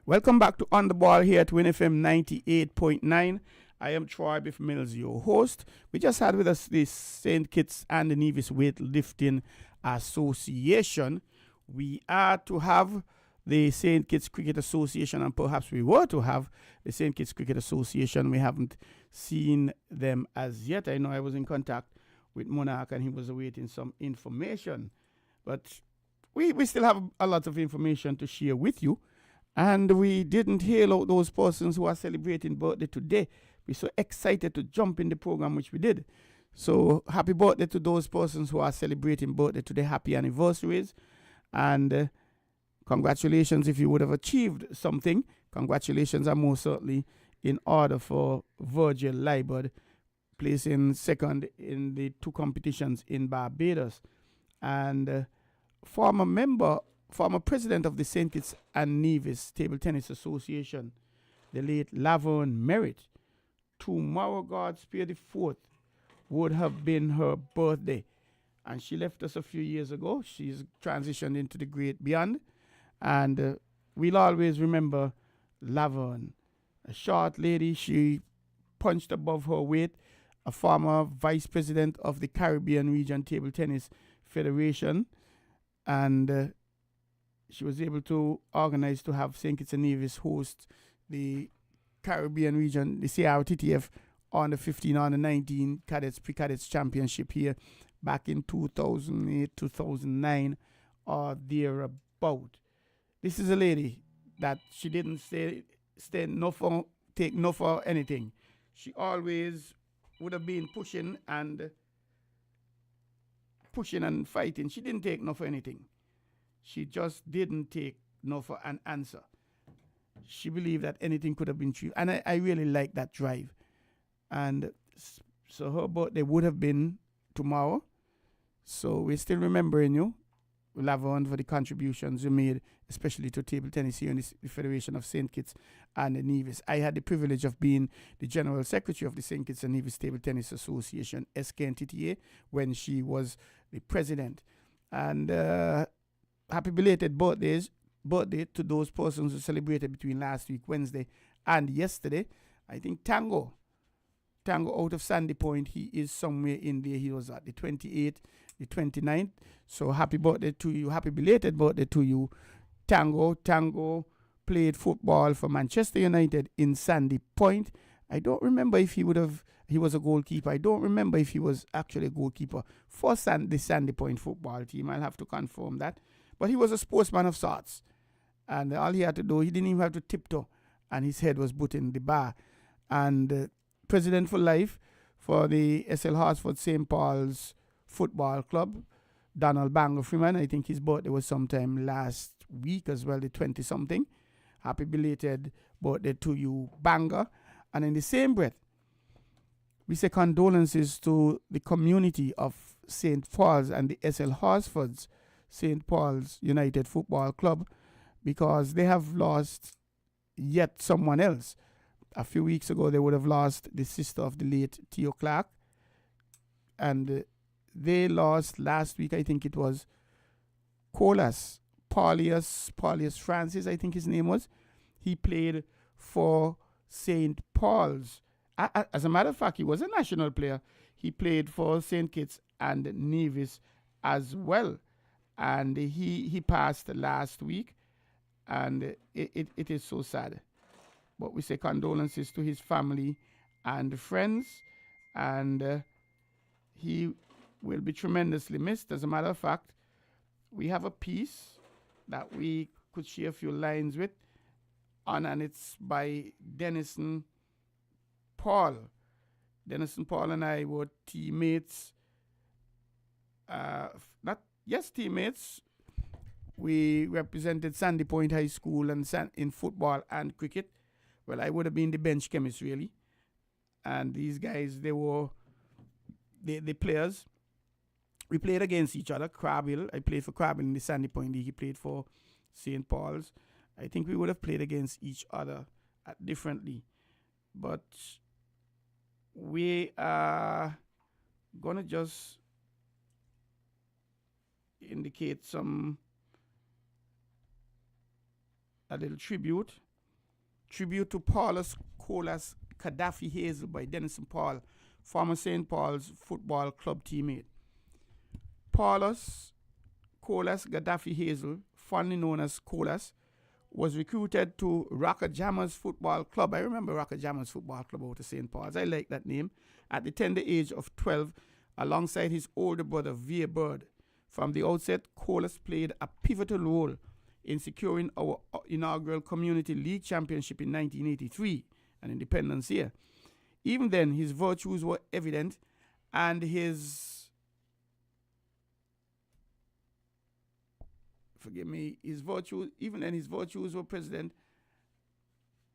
Welcome back to On the Ball here at WINN FM 98.9. I am Troy Bif Mills, your host. We just had with us the St. Kitts and the Nevis Weightlifting Association. We are to have the St. Kitts Cricket Association, and perhaps we were to have the St. Kitts Cricket Association. We haven't seen them as yet. I know I was in contact with Monarch and he was awaiting some information. But we still have a lot of information to share with you. And we didn't hail out those persons who are celebrating birthday today. We're so excited to jump in the program, which we did. So happy birthday to those persons who are celebrating birthday today. Happy anniversaries. And congratulations if you would have achieved something. Congratulations are most certainly in order for Virgil Liberd, placing second in the two competitions in Barbados. And former president of the St. Kitts and Nevis Table Tennis Association, the late Laverne Merritt. Tomorrow, God spare the 4th, would have been her birthday. And she left us a few years ago. She's transitioned into the great beyond. And we'll always remember Laverne, a short lady. She punched above her weight, a former vice president of the Caribbean Region Table Tennis Federation. And she was able to organize to have St. Kitts and Nevis host the Caribbean region, the CRTTF, on the 15 on the 19 cadets, pre-cadets championship here back in 2008, 2009 or thereabout. This is a lady that she didn't take no for anything. She always would have been pushing and fighting. She didn't take no for anything. She just didn't take no for an answer. She believed that anything could have been true. And I really like that drive. And so her birthday would have been tomorrow. So we're still remembering you, Laverne, for the contributions you made, especially to table tennis here in the Federation of St. Kitts and Nevis. I had the privilege of being the General Secretary of the St. Kitts and Nevis Table Tennis Association, SKNTTA, when she was the president. And happy belated birthday to those persons who celebrated between last week, Wednesday, and yesterday. I think Tango out of Sandy Point, he is somewhere in there. He was at the 28th, the 29th. So happy birthday to you. Happy belated birthday to you, Tango. Tango played football for Manchester United in Sandy Point. I don't remember if he was a goalkeeper. I don't remember if he was actually a goalkeeper for the Sandy Point football team. I'll have to confirm that. But he was a sportsman of sorts. And all he had to do, he didn't even have to tiptoe. And his head was put in the bar. And president for life for the SL Hartsford St. Paul's Football Club, Donald Banger Freeman. I think his birthday was sometime last week as well, the 20-something. Happy belated birthday to you, Banger. And in the same breath, we say condolences to the community of St. Paul's and the SL Hartsford's St. Paul's United Football Club, because they have lost yet someone else. A few weeks ago, they would have lost the sister of the late Theo Clark. And they lost last week, I think it was Paulius Francis, I think his name was. He played for St. Paul's. As a matter of fact, he was a national player. He played for St. Kitts and Nevis as well. And he passed last week. And it is so sad. But we say condolences to his family and friends. And he will be tremendously missed. As a matter of fact, we have a piece that we could share a few lines with. And it's by Denison Paul. Denison Paul and I were teammates. Teammates. We represented Sandy Point High School and in football and cricket. Well, I would have been the bench chemist, really. And these guys, they were the players. We played against each other. Crabhill, I played for Crabhill in the Sandy Point League. He played for St. Paul's. I think we would have played against each other differently. But we are going to just indicate a little tribute Tribute to Paulus Colas Gaddafi Hazel by Denison Paul, former St. Paul's Football Club teammate. Paulus Colas Gaddafi Hazel, fondly known as Colas, was recruited to Rocker Jammers Football Club. I remember Rocker Jammers Football Club out of St. Paul's. I like that name. At the tender age of 12, alongside his older brother, V.A. Bird. From the outset, Colas played a pivotal role in securing our inaugural Community League Championship in 1983, an independence year. Even then, his virtues were evident, and his virtues were present.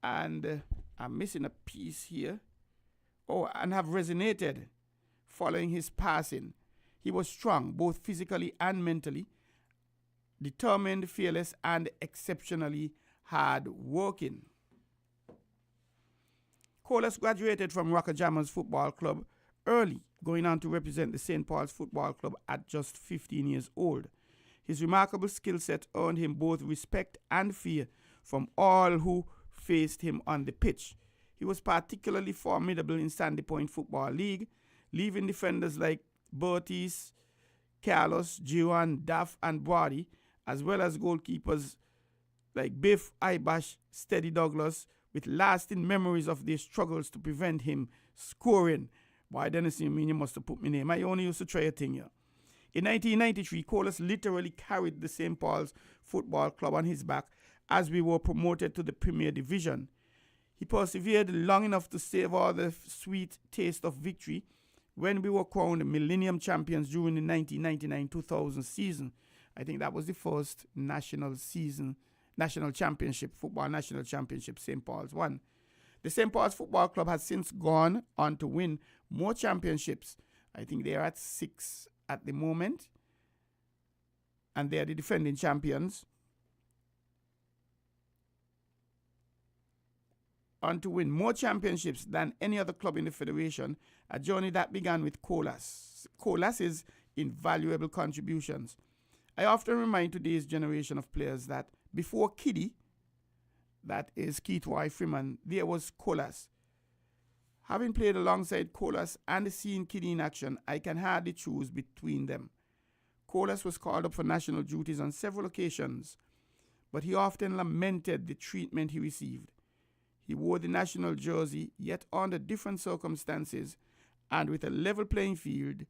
And I'm missing a piece here. And have resonated following his passing. He was strong, both physically and mentally, determined, fearless, and exceptionally hard-working. Colas graduated from Rocker Jammers Football Club early, going on to represent the St. Paul's Football Club at just 15 years old. His remarkable skill set earned him both respect and fear from all who faced him on the pitch. He was particularly formidable in Sandy Point Football League, leaving defenders like Bertis, Carlos, Giwan, Duff, and Brody, as well as goalkeepers like Biff, Ibash, Steady Douglas, with lasting memories of their struggles to prevent him scoring. Why, Dennis, you mean you must have put my name? I only used to try a thing here. In 1993, Colas literally carried the St. Paul's Football Club on his back as we were promoted to the Premier Division. He persevered long enough to savor the sweet taste of victory when we were crowned Millennium Champions during the 1999-2000 season. I think that was the first national championship, football national championship St. Paul's won. The St. Paul's Football Club has since gone on to win more championships. I think they are at 6 at the moment, and they are the defending champions. On to win more championships than any other club in the federation, a journey that began with Colas's invaluable contributions. I often remind today's generation of players that before Kiddy, that is Keith Y. Freeman, there was Colas. Having played alongside Colas and seen Kiddy in action, I can hardly choose between them. Colas was called up for national duties on several occasions, but he often lamented the treatment he received. He wore the national jersey, yet under different circumstances and with a level playing field,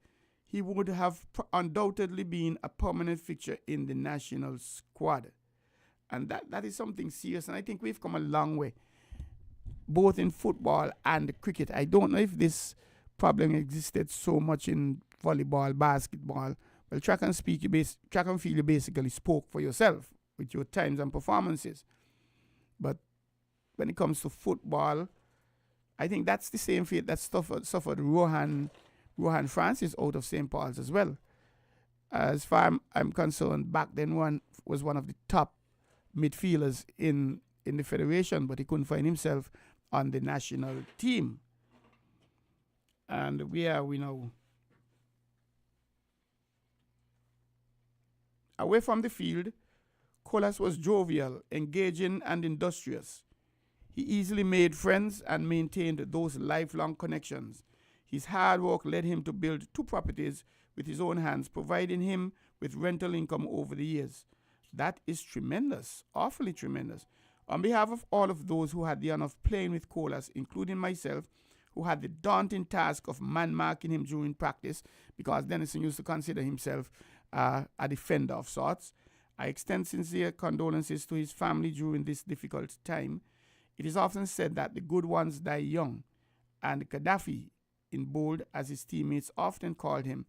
he would have undoubtedly been a permanent fixture in the national squad. And that is something serious, and I think we've come a long way, both in football and cricket. I don't know if this problem existed so much in volleyball, basketball. Well, track and field, you basically spoke for yourself with your times and performances. But when it comes to football, I think that's the same fate that suffered Rohan Francis out of St. Paul's as well. As far as I'm concerned, back then one was one of the top midfielders in the federation, but he couldn't find himself on the national team. And where are we now? Away from the field, Colas was jovial, engaging, and industrious. He easily made friends and maintained those lifelong connections. His hard work led him to build 2 properties with his own hands, providing him with rental income over the years. That is tremendous, awfully tremendous. On behalf of all of those who had the honor of playing with Colas, including myself, who had the daunting task of man-marking him during practice, because Denison used to consider himself a defender of sorts, I extend sincere condolences to his family during this difficult time. It is often said that the good ones die young, and Gaddafi, in bold as his teammates often called him,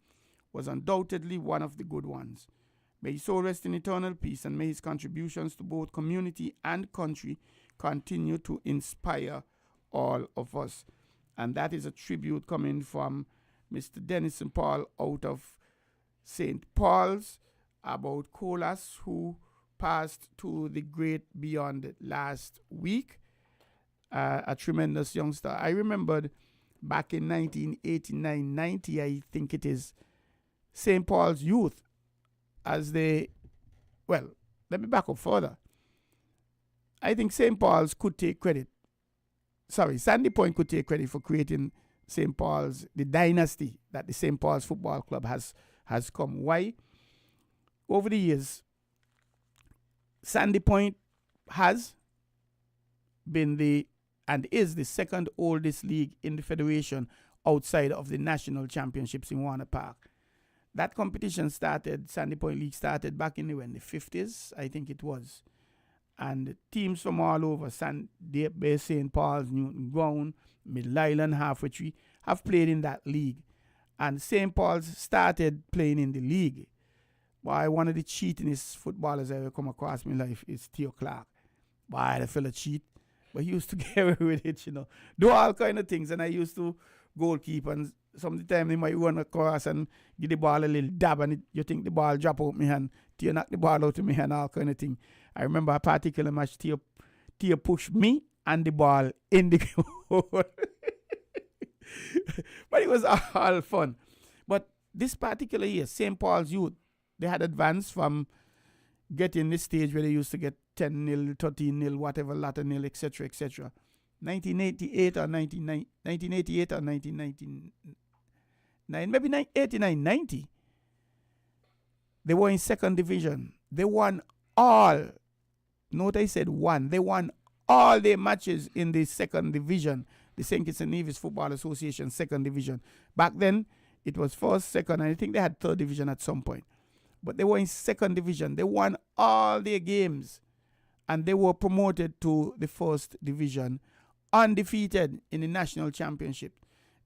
was undoubtedly one of the good ones. May his soul rest in eternal peace, and may his contributions to both community and country continue to inspire all of us. And that is a tribute coming from Mr. Denison Paul out of St. Paul's about Colas, who passed to the great beyond last week. A tremendous youngster. I remembered back in 1989-90, I think it is, St. Paul's youth, let me back up further. I think St. Paul's could take credit. Sorry, Sandy Point could take credit for creating St. Paul's, the dynasty that the St. Paul's Football Club has come. Why? Over the years, Sandy Point has been and is the second oldest league in the federation outside of the national championships in Warner Park. That competition Sandy Point League started back in the 50s, I think it was. And teams from all over, Bay, St. Paul's, Newton Ground, Middle Island, Halfway Tree, have played in that league. And St. Paul's started playing in the league. Boy, one of the cheatingest footballers I ever come across in my life is Theo Clark. Boy, the fella cheat. But he used to get away with it, do all kind of things. And I used to goalkeep, and sometimes he might run across and give the ball a little dab, and you think the ball drop out my hand. Theo knock the ball out of my hand, all kind of thing. I remember a particular match, Theo pushed me and the ball in the goal. But it was all fun. But this particular year, St. Paul's Youth, they had advanced from getting this stage where they used to get 10-0, 13-0, whatever, latter nil, etc., etc. 1988 or 1999, maybe 89, 90. They were in second division. They won all. Note I said one. They won all their matches in the second division, the St. Kitts and Nevis Football Association second division. Back then, it was first, second, and I think they had third division at some point. But they were in second division. They won all their games, and they were promoted to the first division, undefeated in the national championship.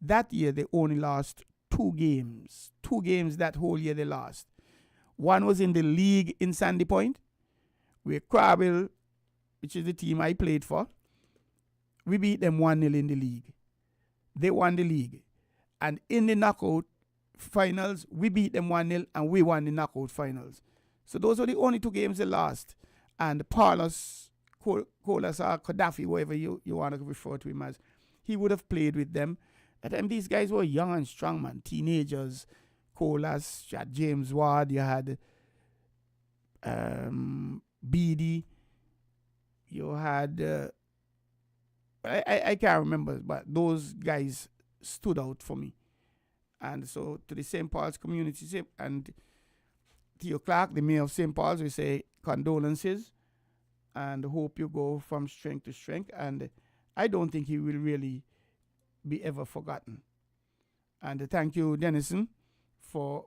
That year, they only lost 2 games. 2 games that whole year they lost. One was in the league in Sandy Point, where Crabble, which is the team I played for, we beat them 1-0 in the league. They won the league. And in the knockout finals, we beat them 1-0 and we won the knockout finals. So those were the only 2 games they lost. And Paulus, Colas or Gaddafi, whatever you want to refer to him as, he would have played with them. At the time, these guys were young and strong, man. Teenagers. Colas, you had James Ward, you had BD, you had, I can't remember, but those guys stood out for me. And so to the St. Paul's community, and Theo Clark, the mayor of St. Paul's, we say condolences and hope you go from strength to strength. And I don't think he will really be ever forgotten. And thank you, Dennison, for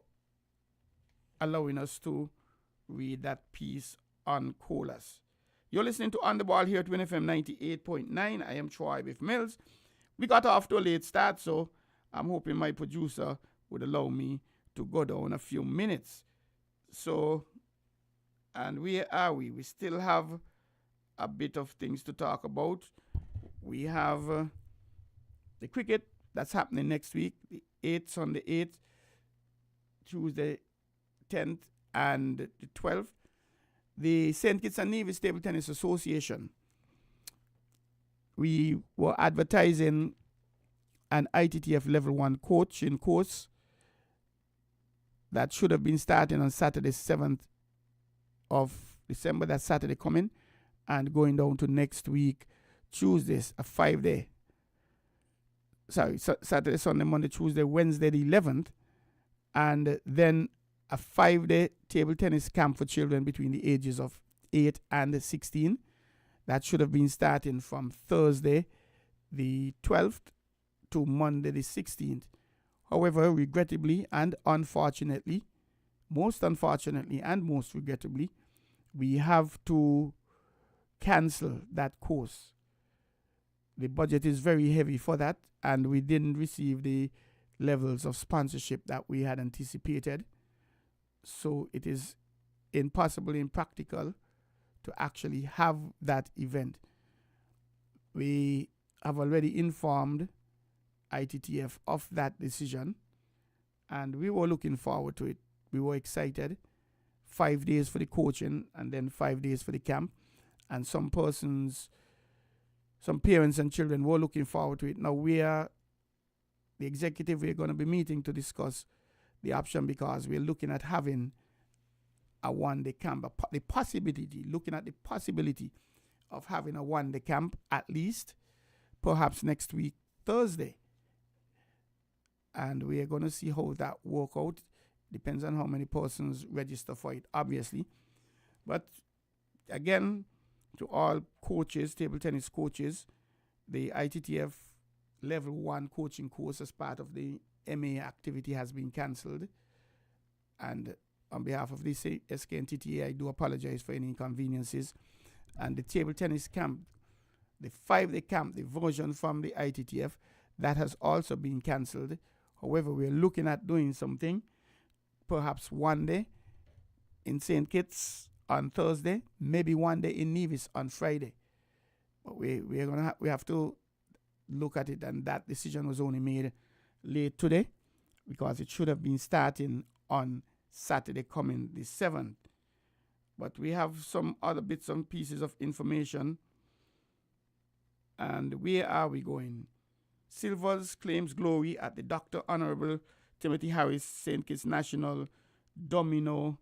allowing us to read that piece on Colas. You're listening to On the Ball here at WINN FM 98.9. I am Troy Bif Mills. We got off to a late start, so I'm hoping my producer would allow me to go down a few minutes. So, and where are we? We still have a bit of things to talk about. We have the cricket that's happening next week, the 8th on the 8th, Tuesday 10th and the 12th. The St. Kitts and Nevis Table Tennis Association, we were advertising an ITTF Level 1 coaching course that should have been starting on Saturday 7th of December, that's Saturday coming, and going down to next week, Tuesdays, a 5-day. Saturday, Sunday, Monday, Tuesday, Wednesday the 11th, and then a 5-day table tennis camp for children between the ages of 8 and 16. That should have been starting from Thursday the 12th to Monday the 16th. However, regrettably and unfortunately, most unfortunately and most regrettably, we have to cancel that course. The budget is very heavy for that, and we didn't receive the levels of sponsorship that we had anticipated. So it is impossible, impractical to actually have that event. We have already informed ITTF of that decision, and we were looking forward to it. We were excited. 5 days for the coaching and then 5 days for the camp. And some parents and children were looking forward to it. Now the executive, we're going to be meeting to discuss the option, because we're looking at having a 1-day camp, looking at the possibility of having a one-day camp at least, perhaps next week, Thursday. And we are going to see how that work out. Depends on how many persons register for it, obviously. But again, to all coaches, table tennis coaches, the ITTF Level 1 coaching course as part of the MA activity has been cancelled. And on behalf of the SKNTTA, I do apologize for any inconveniences. And the table tennis camp, the 5-day camp, the version from the ITTF, that has also been cancelled. However, we're looking at doing something, perhaps one day in St. Kitts on Thursday, maybe one day in Nevis on Friday. But we have to look at it, and that decision was only made late today because it should have been starting on Saturday coming the 7th. But we have some other bits and pieces of information. And where are we going? Silvers claims glory at the Dr. Honorable Timothy Harris St. Kitts National Domino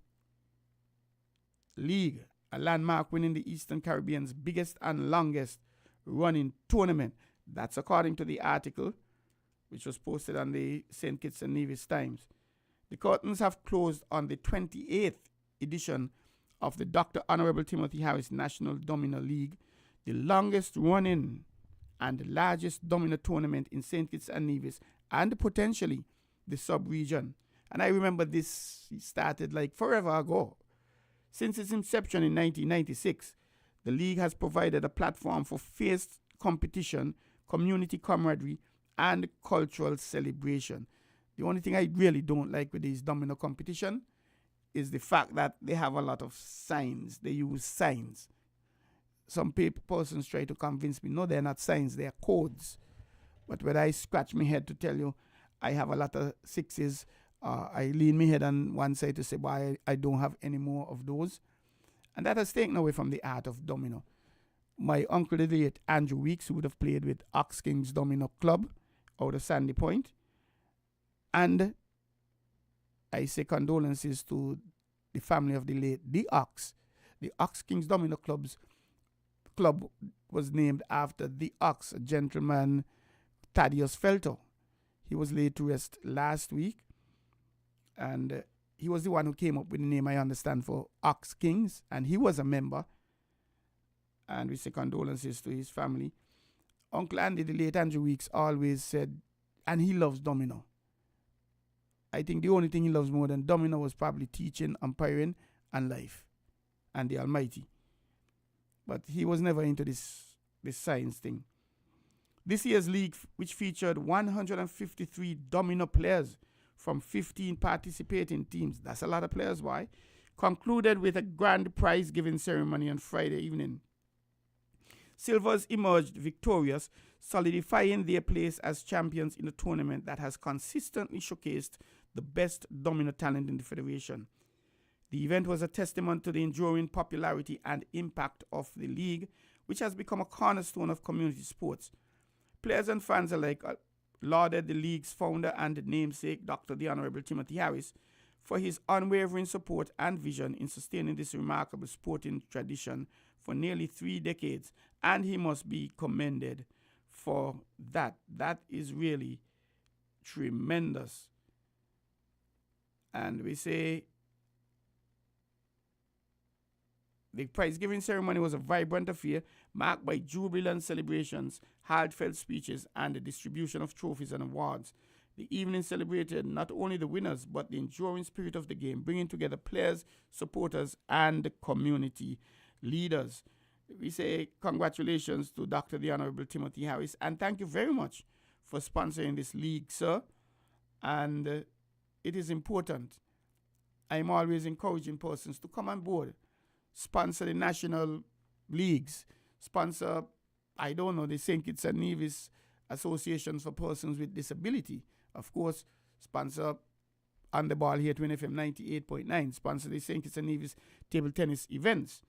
League, a landmark winning the Eastern Caribbean's biggest and longest running tournament. That's according to the article, which was posted on the St. Kitts and Nevis Times. The curtains have closed on the 28th edition of the Dr. Honorable Timothy Harris National Domino League, the longest running and largest domino tournament in St. Kitts and Nevis and potentially the sub-region. And I remember this started like forever ago. Since its inception in 1996, the league has provided a platform for fierce competition, community camaraderie, and cultural celebration. The only thing I really don't like with this domino competition is the fact that they have a lot of signs. They use signs. Some persons try to convince me, no, they're not signs, they are codes. But when I scratch my head to tell you I have a lot of sixes, I lean my head on one side to say, well, I don't have any more of those. And that has taken away from the art of domino. My uncle, the late Andrew Weeks, who would have played with Ox Kings Domino Club out of Sandy Point. And I say condolences to the family of the late The Ox. The Ox Kings Domino Club was named after The Ox, a gentleman, Thaddeus Felto. He was laid to rest last week. And he was the one who came up with the name, I understand, for Ox Kings. And he was a member. And we say condolences to his family. Uncle Andy, the late Andrew Weeks, always said, and he loves domino. I think the only thing he loves more than domino was probably teaching, umpiring, and life, and the Almighty. But he was never into this science thing. This year's league, which featured 153 domino players from 15 participating teams, that's a lot of players, why? Concluded with a grand prize giving ceremony on Friday evening. Silvers emerged victorious, solidifying their place as champions in a tournament that has consistently showcased the best domino talent in the Federation. The event was a testament to the enduring popularity and impact of the league, which has become a cornerstone of community sports. Players and fans alike lauded the league's founder and namesake, Dr. the Honorable Timothy Harris, for his unwavering support and vision in sustaining this remarkable sporting tradition for nearly 3 decades, and he must be commended for that. That is really tremendous. And we say the prize-giving ceremony was a vibrant affair marked by jubilant celebrations, heartfelt speeches, and the distribution of trophies and awards. The evening celebrated not only the winners, but the enduring spirit of the game, bringing together players, supporters, and community leaders. We say congratulations to Dr. the Honorable Timothy Harris, and thank you very much for sponsoring this league, sir. And it is important. I'm always encouraging persons to come on board, sponsor the national leagues, sponsor, I don't know, the St. Kitts and Nevis Association for Persons with Disability. Of course, sponsor On the Ball here at WINN FM 98.9, sponsor the St. Kitts and Nevis table tennis events.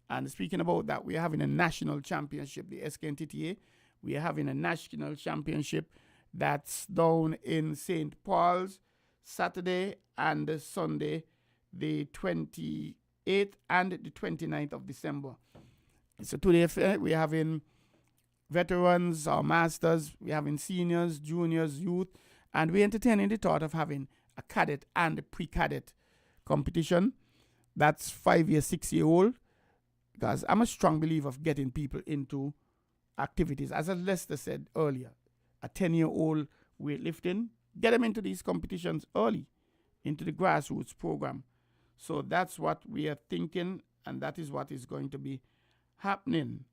And speaking about that, we are having a national championship, the SKNTTA. We are having a national championship that's down in St. Paul's, Saturday and Sunday, the 28th and the 29th of December. So today we're having veterans or masters, we're having seniors, juniors, youth, and we're entertaining the thought of having a cadet and a pre-cadet competition. That's 5-year, 6-year-old, because I'm a strong believer of getting people into activities. As Lester said earlier, a 10-year-old weightlifting, get them into these competitions early, into the grassroots program. So that's what we are thinking, and that is what is going to be happening.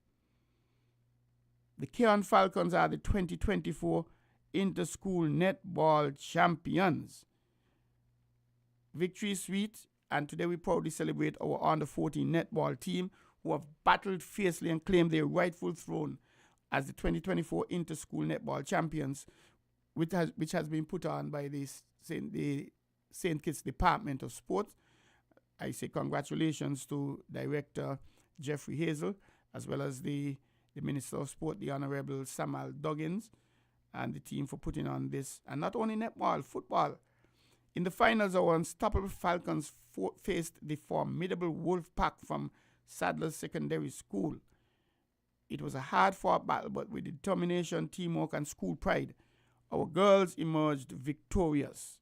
The Keon Falcons are the 2024 Inter-School Netball Champions. Victory sweet, and today we proudly celebrate our under-14 netball team who have battled fiercely and claimed their rightful throne as the 2024 Inter-School Netball Champions, which has been put on by the St. Kitts Department of Sport. I say congratulations to Director Jeffrey Hazel, as well as the Minister of Sport, the Honorable Samuel Duggins, and the team for putting on this. And not only netball, football. In the finals, our unstoppable Falcons faced the formidable Wolf Pack from Sadler's Secondary School. It was a hard-fought battle, but with determination, teamwork, and school pride, our girls emerged victorious,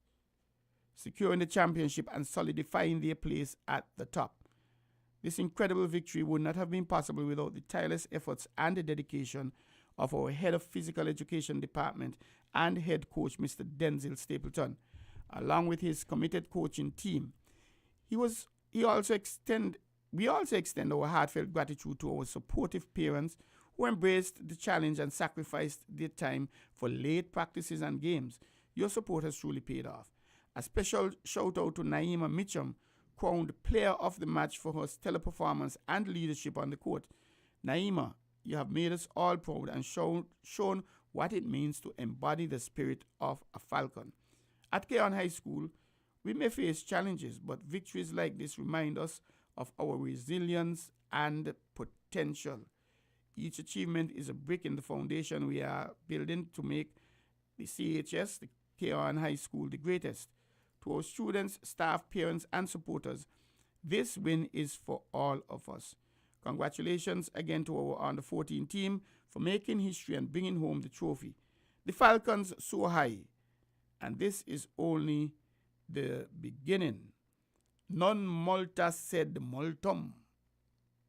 securing the championship and solidifying their place at the top. This incredible victory would not have been possible without the tireless efforts and the dedication of our head of physical education department and head coach, Mr. Denzel Stapleton, along with his committed coaching team. We also extend our heartfelt gratitude to our supportive parents who embraced the challenge and sacrificed their time for late practices and games. Your support has truly paid off. A special shout out to Naima Mitchum, crowned player of the match for her stellar performance and leadership on the court. Naima, you have made us all proud and shown what it means to embody the spirit of a Falcon. At Keon High School, we may face challenges, but victories like this remind us of our resilience and potential. Each achievement is a brick in the foundation we are building to make the CHS, the Keon High School, the greatest. To our students, staff, parents, and supporters, this win is for all of us. Congratulations again to our under-14 team for making history and bringing home the trophy. The Falcons soar high, and this is only the beginning. Non multa sed multum.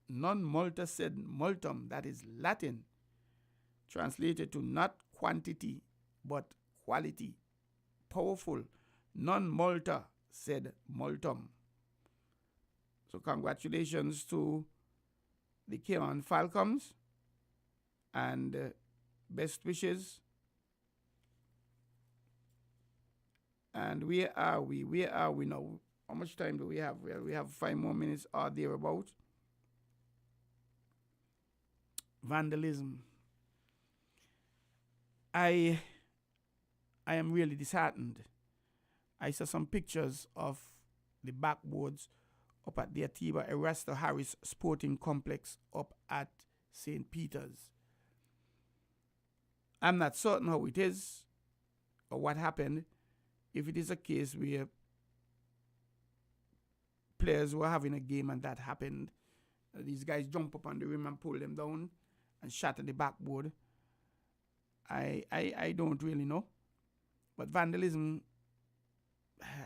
Non multa sed multum, that is Latin, translated to not quantity, but quality. Powerful. Non multa sed multum. So congratulations to the Keon Falcons, and best wishes. And where are we? Where are we now? How much time do we have? Well, we have 5 more minutes or thereabout. Vandalism. I am really disheartened. I saw some pictures of the backboards up at the Atiba Erasto Harris Sporting Complex up at St. Peter's. I'm not certain how it is or what happened. If it is a case where players were having a game and that happened, these guys jump up on the rim and pull them down and shatter the backboard, I don't really know. But vandalism,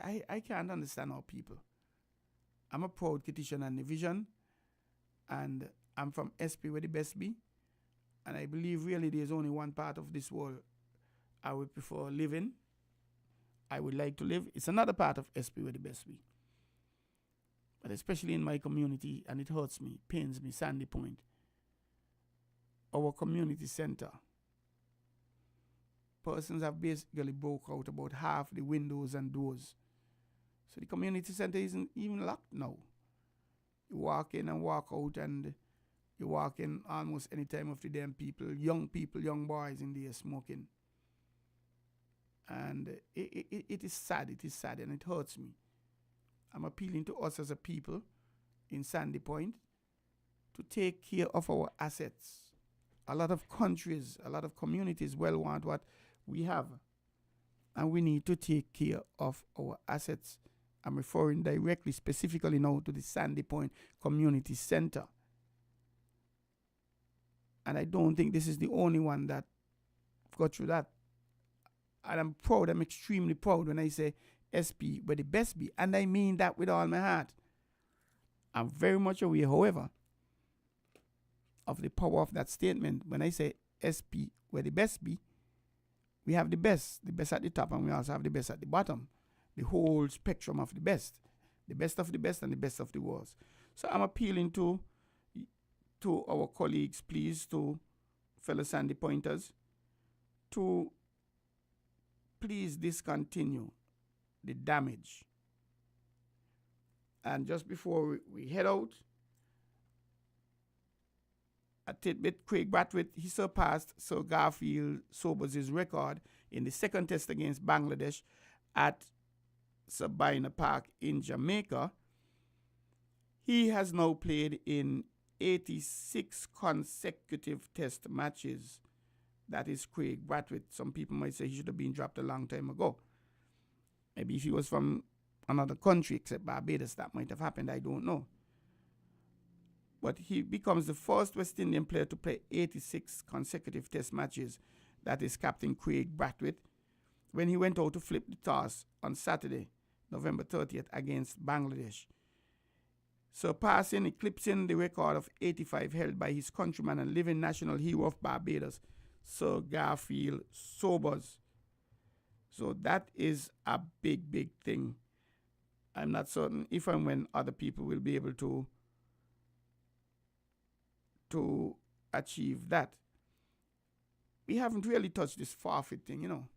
I can't understand our people. I'm a proud Kittitian and Division, and I'm from SP where the best be. And I believe really there's only one part of this world I would prefer living. I would like to live. It's another part of SP where the best be. But especially in my community, and it hurts me, pains me, Sandy Point, our community center, persons have basically broke out about half the windows and doors. So the community center isn't even locked now. You walk in and walk out, and you walk in almost any time of the day, and people, young boys in there smoking. And it is sad, and it hurts me. I'm appealing to us as a people in Sandy Point to take care of our assets. A lot of countries, a lot of communities well want what we have, and we need to take care of our assets. I'm referring directly, specifically now to the Sandy Point Community Center. And I don't think this is the only one that got through that. And I'm proud, I'm extremely proud when I say SP were the best be. And I mean that with all my heart. I'm very much aware, however, of the power of that statement. When I say SP were the best be, we have the best at the top, and we also have the best at the bottom. The whole spectrum of the best of the best and the best of the worst. So I'm appealing to our colleagues, please, to fellow Sandy Pointers, to please discontinue the damage. And just before we head out, a tidbit: Craig Brathwaite, he surpassed Sir Garfield Sobers' record in the second test against Bangladesh at Sabina Park in Jamaica. He has now played in 86 consecutive test matches. That is Craig Brathwaite. Some people might say he should have been dropped a long time ago. Maybe if he was from another country except Barbados, that might have happened. I don't know. But he becomes the first West Indian player to play 86 consecutive test matches. That is Captain Craig Brathwaite, when he went out to flip the toss on Saturday, November 30th, against Bangladesh, eclipsing the record of 85 held by his countryman and living national hero of Barbados, Sir Garfield Sobers. So that is a big, big thing. I'm not certain if and when other people will be able to achieve that. We haven't really touched this forfeit thing, you know.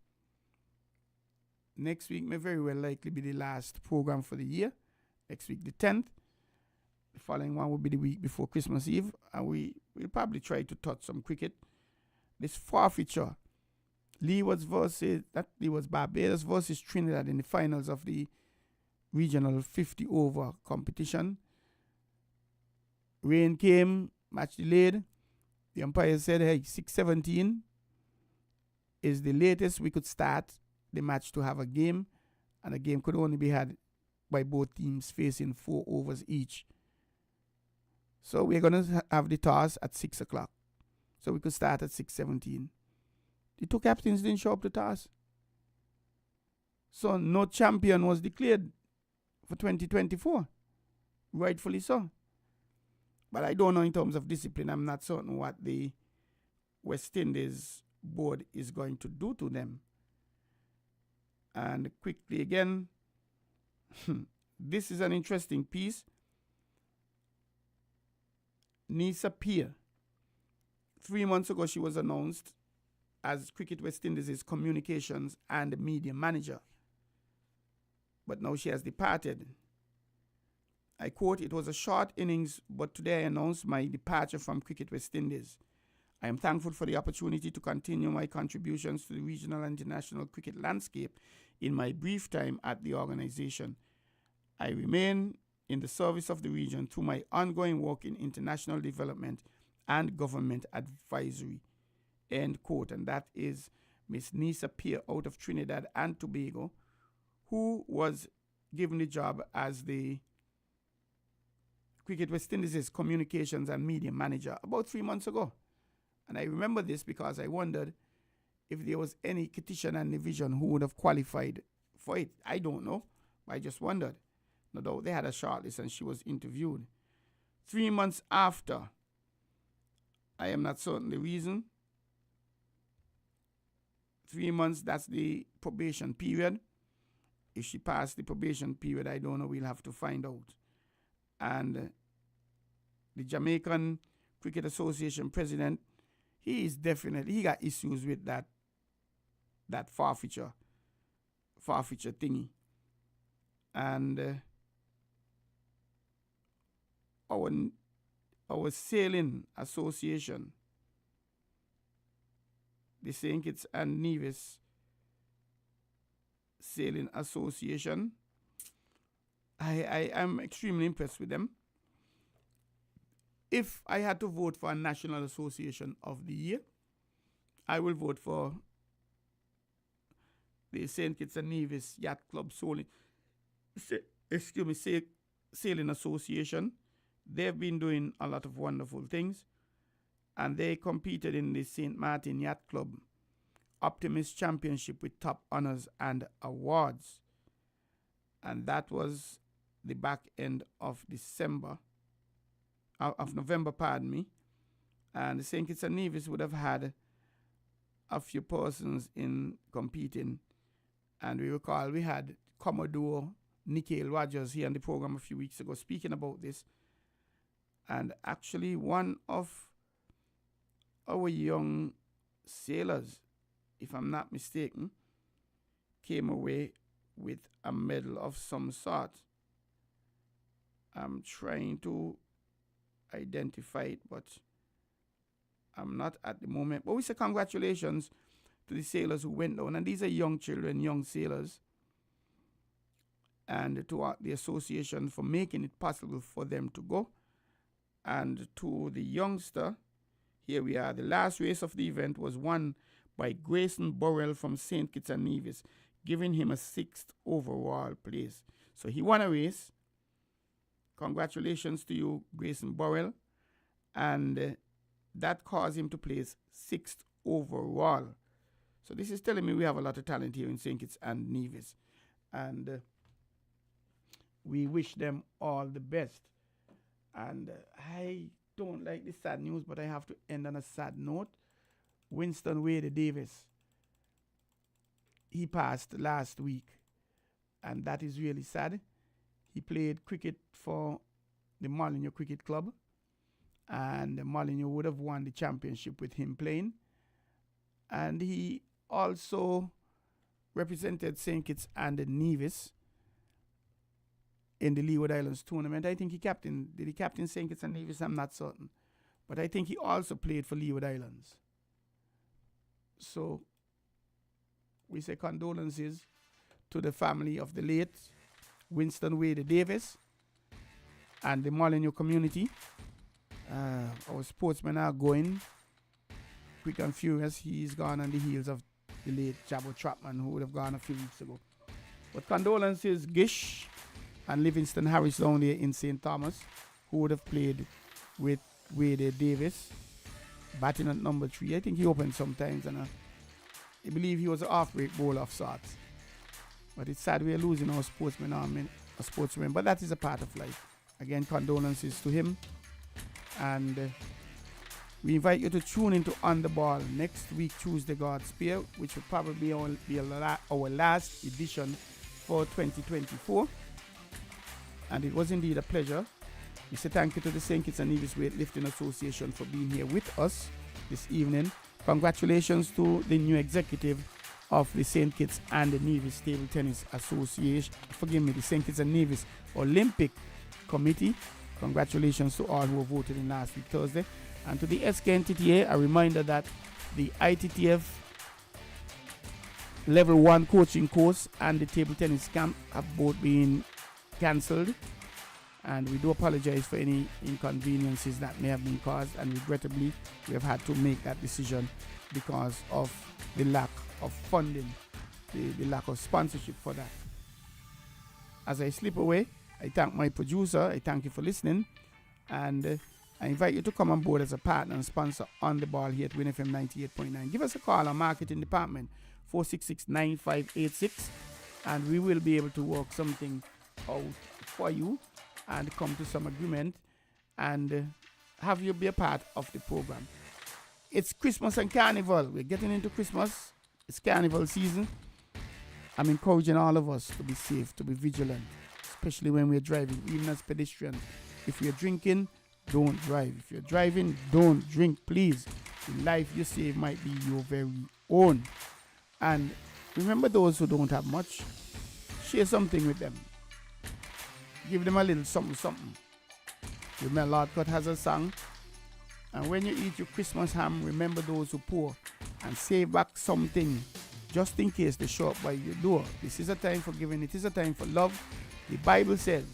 Next week may very well likely be the last program for the year. Next week, the 10th. The following one will be the week before Christmas Eve. And we'll probably try to touch some cricket. This forfeiture. Barbados versus Trinidad in the finals of the regional 50-over competition. Rain came, match delayed. The umpire said, hey, 6:17 is the latest we could start the match to have a game, and a game could only be had by both teams facing 4 overs each. So we're going to have the toss at 6 o'clock. So we could start at 6:17. The 2 captains didn't show up to toss. So no champion was declared for 2024. Rightfully so. But I don't know in terms of discipline. I'm not certain what the West Indies board is going to do to them. And quickly again, this is an interesting piece. Nisa Peer. 3 months ago, she was announced as Cricket West Indies' communications and media manager. But now she has departed. I quote, "It was a short innings, but today I announced my departure from Cricket West Indies. I am thankful for the opportunity to continue my contributions to the regional and international cricket landscape in my brief time at the organization. I remain in the service of the region through my ongoing work in international development and government advisory." End quote. And that is Miss Nisa Peer out of Trinidad and Tobago, who was given the job as the Cricket West Indies' communications and media manager about 3 months ago. And I remember this because I wondered if there was any Kittishan and division who would have qualified for it. I don't know, but I just wondered. No doubt they had a shortlist and she was interviewed. 3 months after, I am not certain the reason. 3 months, that's the probation period. If she passed the probation period, I don't know, we'll have to find out. And the Jamaican Cricket Association president, he got issues with that forfeiture thingy. And our sailing association, the St. Kitts and Nevis Sailing Association, I am extremely impressed with them. If I had to vote for a National Association of the Year, I will vote for the St. Kitts and Nevis Yacht Club Sailing Association. They've been doing a lot of wonderful things. and they competed in the St. Martin Yacht Club Optimist Championship with top honors and awards. And that was the back end of November, pardon me. And the St. Kitts and Nevis would have had a few persons in competing. And we recall we had Commodore Nikhil Rogers here on the program a few weeks ago speaking about this. And actually one of our young sailors, if I'm not mistaken, came away with a medal of some sort. I'm trying to identify it, but I'm not at the moment. But we say congratulations to the sailors who went down. And these are young children, young sailors. And to the association for making it possible for them to go. And to the youngster, here we are. The last race of the event was won by Grayson Burrell from St. Kitts and Nevis, giving him a 6th overall place. So he won a race. Congratulations to you, Grayson Burrell. And that caused him to place 6th overall. So this is telling me we have a lot of talent here in St. Kitts and Nevis. And we wish them all the best. And I don't like this sad news, but I have to end on a sad note. Winston Wade Davis, he passed last week, and that is really sad. He played cricket for the Molyneux Cricket Club, and the Molyneux would have won the championship with him playing. And he also represented St. Kitts and Nevis in the Leeward Islands tournament. I think did he captain St. Kitts and Nevis? I'm not certain. But I think he also played for Leeward Islands. So we say condolences to the family of the late Winston Wade Davis and the Molyneux community. Our sportsmen are going quick and furious. He's gone on the heels of the late Jabbo Trapman, who would have gone a few weeks ago. But condolences, Gish and Livingston Harris down there in St. Thomas, who would have played with Wade Davis, batting at number 3. I think he opened sometimes, and I believe he was an off-break bowler of sorts. But it's sad we're losing our sportsmen, but that is a part of life. Again, condolences to him. And we invite you to tune into On The Ball next week, Tuesday, God Spear, which will probably be our last edition for 2024. And it was indeed a pleasure. We say thank you to the St. Kitts and Nevis Weightlifting Association for being here with us this evening. Congratulations to the new executive of the St. Kitts and Nevis Table Tennis Association. The St. Kitts and Nevis Olympic Committee. Congratulations to all who voted in last week, Thursday. And to the SKNTTA, a reminder that the ITTF Level 1 coaching course and the table tennis camp have both been cancelled. And we do apologize for any inconveniences that may have been caused. And regrettably, we have had to make that decision because of the lack of funding, the lack of sponsorship for that. As I slip away, I thank my producer. I thank you for listening. And I invite you to come on board as a partner and sponsor On The Ball here at WINN FM 98.9. Give us a call on Marketing Department, 466-9586. And we will be able to work something out for you and come to some agreement and have you be a part of the program. It's Christmas and Carnival. We're getting into Christmas. It's Carnival season. I'm encouraging all of us to be safe, to be vigilant, especially when we're driving, even as pedestrians. If you're drinking, don't drive. If you're driving, don't drink, please. The life you save might be your very own. And remember those who don't have much. Share something with them. Give them a little something. Remember, Lord God has a song. And when you eat your Christmas ham, remember those who poor and save back something just in case they show up by your door. This is a time for giving. It is a time for love. The Bible says,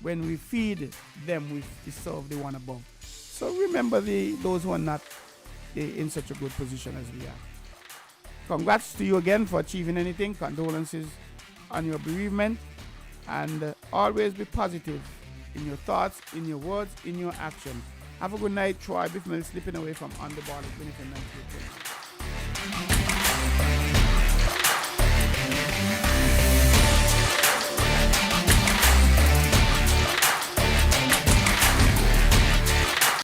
when we feed them, we serve the one above. So remember those who are not in such a good position as we are. Congrats to you again for achieving anything. Condolences on your bereavement. And always be positive in your thoughts, in your words, in your actions. Have a good night. Troy Bif Mills slipping away from On the Ball at WINN FM 98.